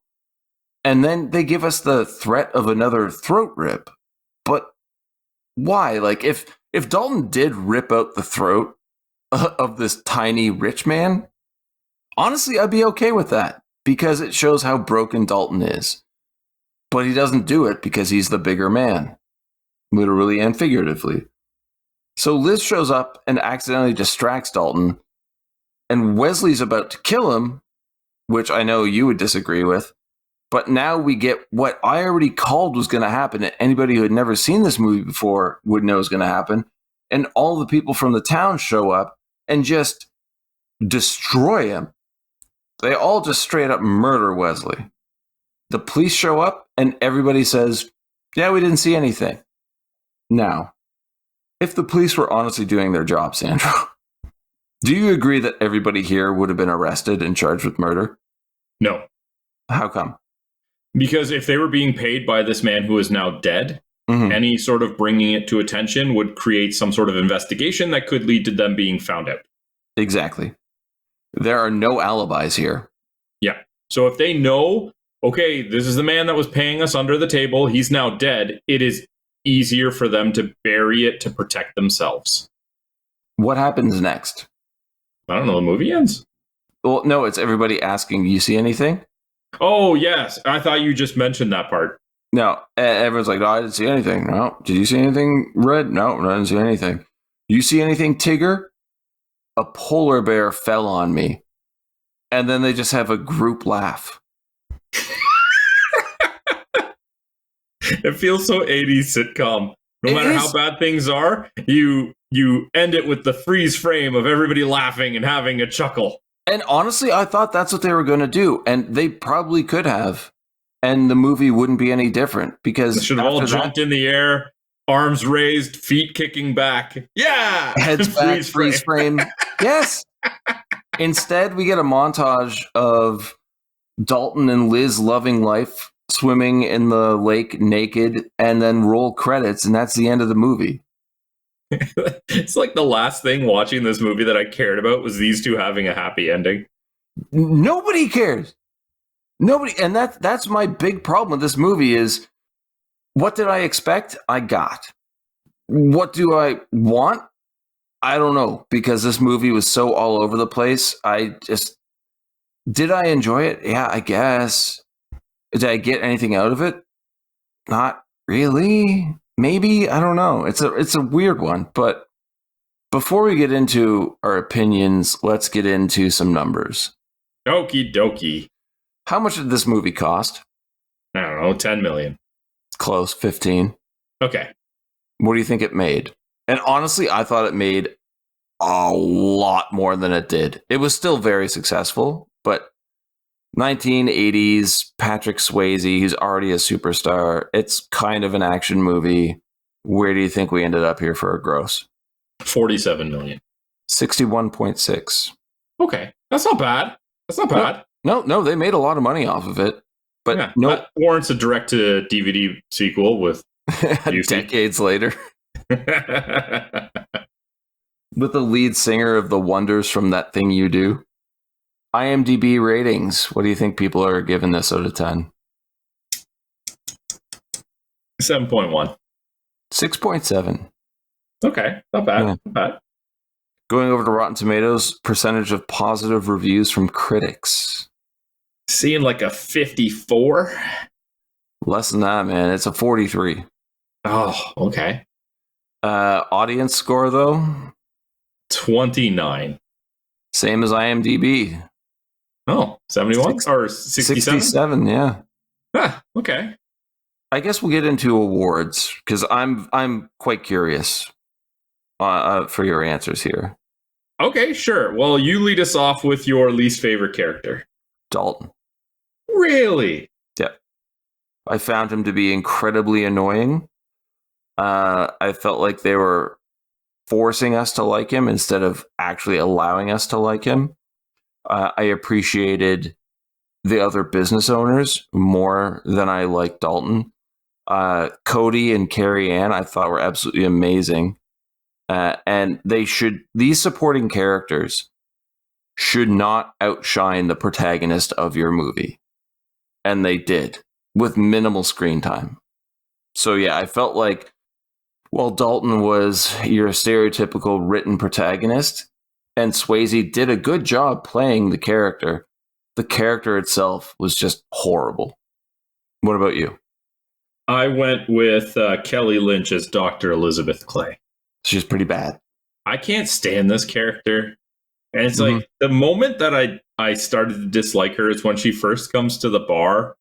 and then they give us the threat of another throat rip. But why? Like, if Dalton did rip out the throat of this tiny rich man, honestly, I'd be okay with that, because it shows how broken Dalton is. But he doesn't do it because he's the bigger man, literally and figuratively. So Liz shows up and accidentally distracts Dalton, and Wesley's about to kill him, which I know you would disagree with. But now we get what I already called was going to happen. Anybody who had never seen this movie before would know is going to happen. And all the people from the town show up and just destroy him. They all just straight up murder Wesley. The police show up and everybody says, yeah, we didn't see anything. Now, if the police were honestly doing their job, Sandro, do you agree that everybody here would have been arrested and charged with murder? No. How come? Because if they were being paid by this man who is now dead, any sort of bringing it to attention would create some sort of investigation that could lead to them being found out. Exactly. There are no alibis here. Yeah. So if they know, okay, this is the man that was paying us under the table, he's now dead, it is easier for them to bury it to protect themselves. What happens next? I don't know, the movie ends. Well, no, it's everybody asking, you see anything? Oh, yes. I thought you just mentioned that part. No, everyone's like, no, I didn't see anything. No. Did you see anything, Red? No, I didn't see anything. You see anything, Tigger? A polar bear fell on me. And then they just have a group laugh. It feels so 80s sitcom. No matter how bad things are, you end it with the freeze frame of everybody laughing and having a chuckle. And honestly, I thought that's what they were going to do. And they probably could have. And the movie wouldn't be any different, because they should have all jumped in the air, arms raised, feet kicking back. Yeah! Heads back, freeze frame. Yes! Instead, we get a montage of Dalton and Liz loving life, swimming in the lake naked, and then roll credits, and that's the end of the movie. It's like the last thing watching this movie that I cared about was these two having a happy ending. Nobody cares. Nobody, and that's my big problem with this movie is, what did I expect? I got. What do I want? I don't know, because this movie was so all over the place. Did I enjoy it? Yeah, I guess. Did I get anything out of it? Not really. maybe, I don't know. It's a weird one, but before we get into our opinions, let's get into some numbers. Okie dokie. How much did this movie cost? I don't know, 10 million. It's close, 15. Okay. What do you think it made? And honestly, I thought it made a lot more than it did. It was still very successful, but 1980s Patrick Swayze, he's already a superstar. It's kind of an action movie. Where do you think we ended up here for a gross? 47 million. 61.6. Okay. That's not bad. That's not bad. No, they made a lot of money off of it. But yeah, no, that warrants a direct to DVD sequel with decades later. With the lead singer of The Wonders from That Thing You Do. IMDb ratings. What do you think people are giving this out of 10? 7.1. 6.7. Okay, not bad. Yeah. Not bad. Going over to Rotten Tomatoes, percentage of positive reviews from critics. Seeing like a 54. Less than that, man. It's a 43. Oh, okay. Audience score, though? 29. Same as IMDb. Oh, 71 or 67? 67, yeah. Ah, okay. I guess we'll get into awards because I'm quite curious for your answers here. Okay, sure. Well, you lead us off with your least favorite character. Dalton. Really? Yeah. I found him to be incredibly annoying. I felt like they were forcing us to like him instead of actually allowing us to like him. I appreciated the other business owners more than I liked Dalton. Cody and Carrie Ann, I thought were absolutely amazing. And these supporting characters should not outshine the protagonist of your movie. And they did, with minimal screen time. So yeah, I felt like while Dalton was your stereotypical written protagonist, and Swayze did a good job playing the character itself was just horrible. What about you? I went with Kelly Lynch as Dr. Elizabeth Clay. She's pretty bad. I can't stand this character. And it's like the moment that I started to dislike her is when she first comes to the bar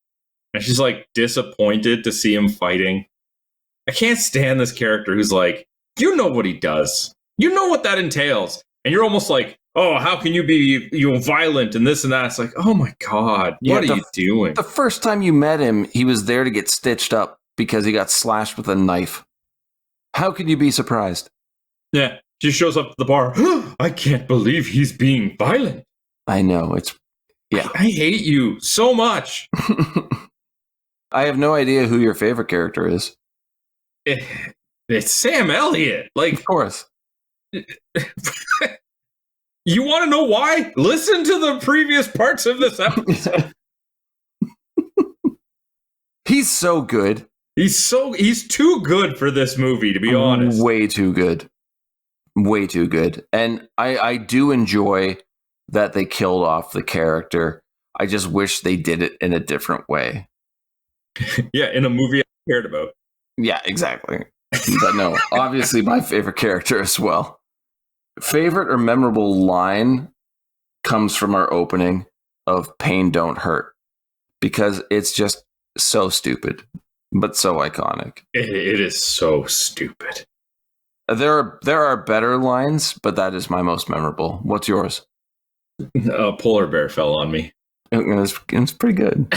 and she's like disappointed to see him fighting. I can't stand this character who's like, you know what he does. You know what that entails. And you're almost like, oh, how can you be violent and this and that? It's like, oh my God, what are you doing? The first time you met him, he was there to get stitched up because he got slashed with a knife. How can you be surprised? Yeah, she shows up to the bar. I can't believe he's being violent. I know, yeah. I hate you so much. I have no idea who your favorite character is. It's Sam Elliott. Like, of course. You want to know why? Listen to the previous parts of this episode. He's so good. He's too good for this movie, to be honest. Way too good. Way too good. And I do enjoy that they killed off the character. I just wish they did it in a different way. Yeah, in a movie I cared about. Yeah, exactly. But no, obviously my favorite character as well. Favorite or memorable line comes from our opening of Pain Don't Hurt. Because it's just so stupid, but so iconic. It is so stupid. There are better lines, but that is my most memorable. What's yours? A polar bear fell on me. It's pretty good.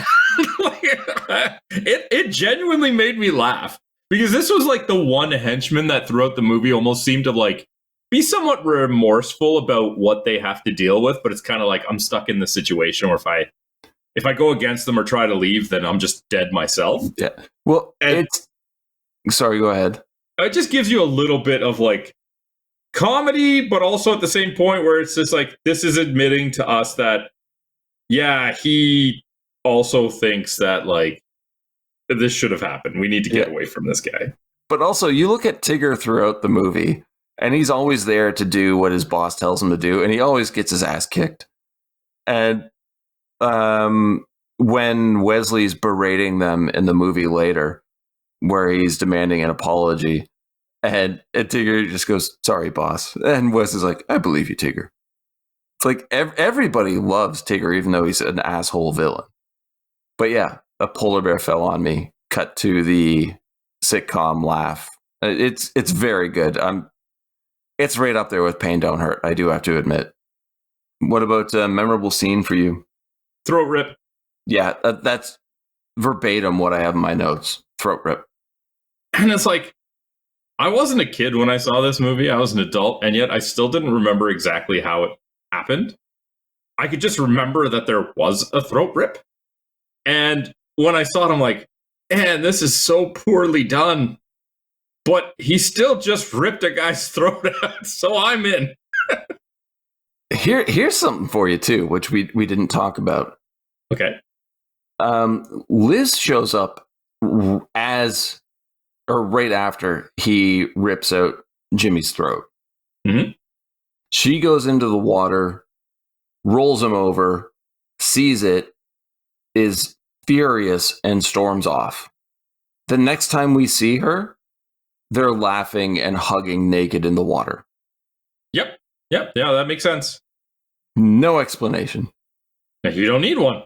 It genuinely made me laugh. Because this was like the one henchman that throughout the movie almost seemed to like be somewhat remorseful about what they have to deal with. But it's kind of like, I'm stuck in this situation where if I go against them or try to leave, then I'm just dead myself. Yeah. Well, sorry, go ahead. It just gives you a little bit of like comedy, but also at the same point where it's just like, this is admitting to us that, yeah, he also thinks that like this should have happened. We need to get away from this guy. But also, you look at Tigger throughout the movie, and he's always there to do what his boss tells him to do, and he always gets his ass kicked. And when Wesley's berating them in the movie later, where he's demanding an apology. And Tigger just goes, "Sorry, boss." And Wes is like, "I believe you, Tigger." It's like everybody loves Tigger, even though he's an asshole villain. But yeah, a polar bear fell on me. Cut to the sitcom laugh. It's very good. It's right up there with Pain Don't Hurt, I do have to admit. What about a memorable scene for you? Throat rip. Yeah, that's verbatim what I have in my notes. Throat rip. And it's like, I wasn't a kid when I saw this movie. I was an adult, and yet I still didn't remember exactly how it happened. I could just remember that there was a throat rip. And when I saw it, I'm like, man, this is so poorly done. But he still just ripped a guy's throat out, so I'm in. Here's something for you, too, which we didn't talk about. Okay. Liz shows up right after he rips out Jimmy's throat. Mm-hmm. She goes into the water, rolls him over, sees it, is furious, and storms off. The next time we see her, they're laughing and hugging naked in the water. Yep. Yeah, that makes sense. No explanation. You don't need one.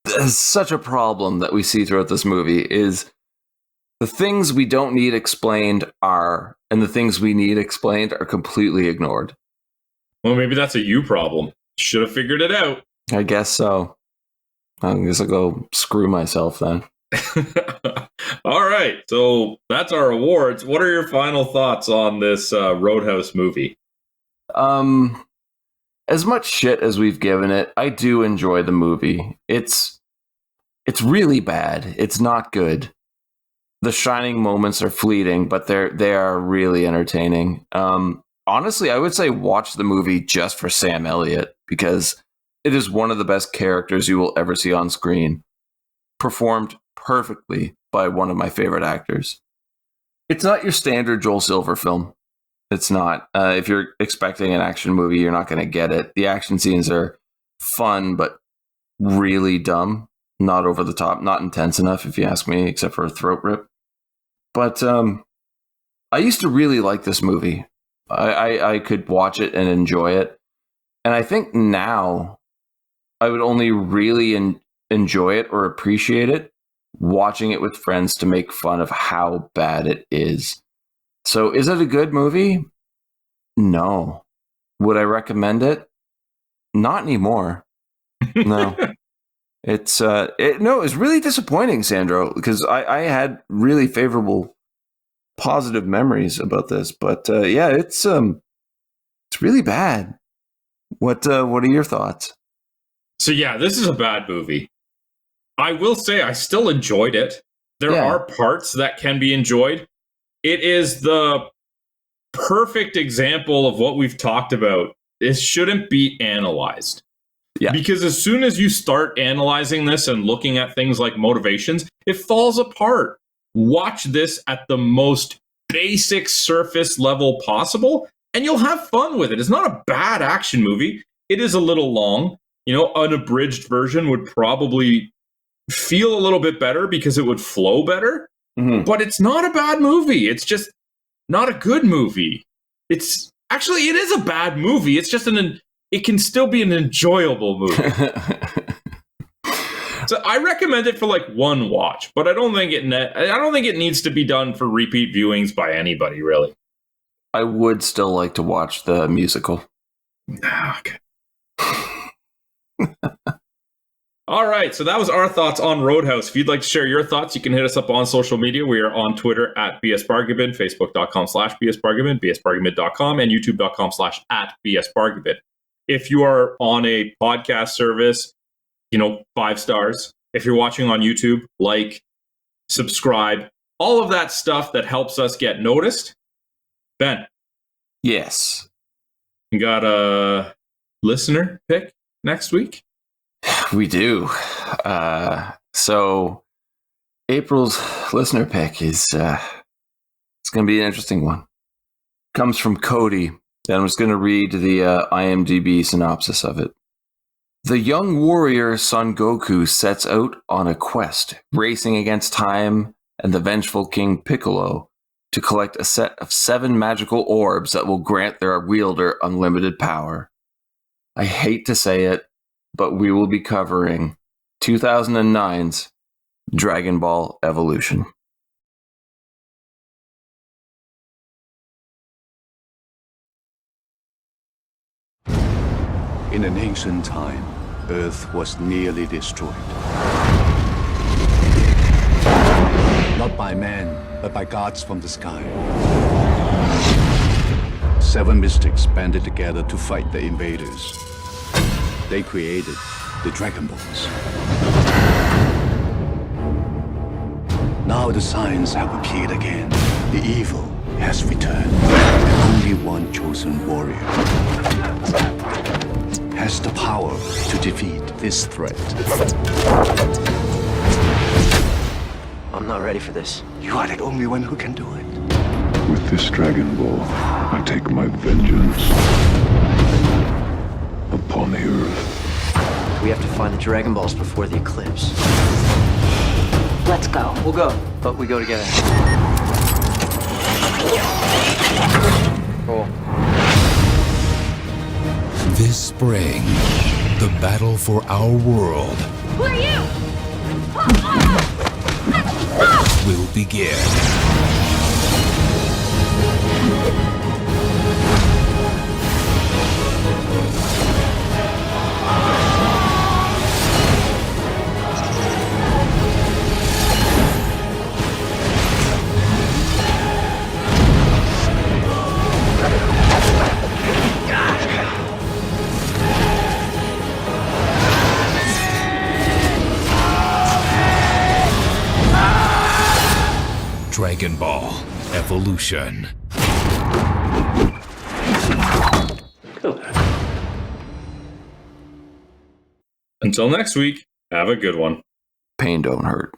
There's such a problem that we see throughout this movie is the things we don't need explained and the things we need explained are completely ignored. Well, maybe that's a you problem. Should have figured it out. I guess so. I guess I'll go screw myself then. All right, so that's our awards. What are your final thoughts on this Roadhouse movie? As much shit as we've given it, I do enjoy the movie. It's really bad. It's not good. The shining moments are fleeting, but they are really entertaining. Honestly, I would say watch the movie just for Sam Elliott, because it is one of the best characters you will ever see on screen, performed perfectly by one of my favorite actors. It's not your standard Joel Silver film. It's not. If you're expecting an action movie, you're not going to get it. The action scenes are fun, but really dumb. Not over the top, not intense enough, if you ask me, except for a throat rip. But I used to really like this movie. I could watch it and enjoy it. And I think now I would only really enjoy it or appreciate it watching it with friends to make fun of how bad it is. So is it a good movie? No. Would I recommend it? Not anymore. No. It's really disappointing, Sandro, because I had really favorable, positive memories about this. But it's really bad. What are your thoughts? So yeah, this is a bad movie. I will say I still enjoyed it. There are parts that can be enjoyed. It is the perfect example of what we've talked about. It shouldn't be analyzed. Yeah. Because as soon as you start analyzing this and looking at things like motivations, it falls apart. Watch this at the most basic surface level possible, and you'll have fun with it. It's not a bad action movie. It is a little long. You know, an abridged version would probably feel a little bit better because it would flow better. Mm-hmm. But it's not a bad movie. It's just not a good movie. It is a bad movie. It's just it can still be an enjoyable movie. So I recommend it for like one watch, but I don't think it needs to be done for repeat viewings by anybody, really. I would still like to watch the musical. Okay. All right, so that was our thoughts on Roadhouse. If you'd like to share your thoughts, you can hit us up on social media. We are on Twitter at BSBargabin, Facebook.com/BSBargabin, BSBargamin.com, and YouTube.com/@BSBargabin. If you are on a podcast service, 5 stars. If you're watching on YouTube, like, subscribe, all of that stuff that helps us get noticed. Ben. Yes. You got a listener pick next week? We do. So April's listener pick is it's going to be an interesting one. Comes from Cody, and I'm just going to read the IMDb synopsis of it. The young warrior Son Goku sets out on a quest, racing against time and the vengeful King Piccolo to collect a set of 7 magical orbs that will grant their wielder unlimited power. I hate to say it, but we will be covering 2009's Dragon Ball Evolution. In an ancient time, Earth was nearly destroyed. Not by man, but by gods from the sky. 7 mystics banded together to fight the invaders. They created the Dragon Balls. Now the signs have appeared again. The evil has returned. And only one chosen warrior has the power to defeat this threat. I'm not ready for this. You are the only one who can do it. With this Dragon Ball, I take my vengeance upon the Earth. We have to find the Dragon Balls before the eclipse. Let's go. We'll go, but we go together. Cool. This spring, the battle for our world Who are you? will begin. Dragon Ball Evolution. Until next week, have a good one. Pain don't hurt.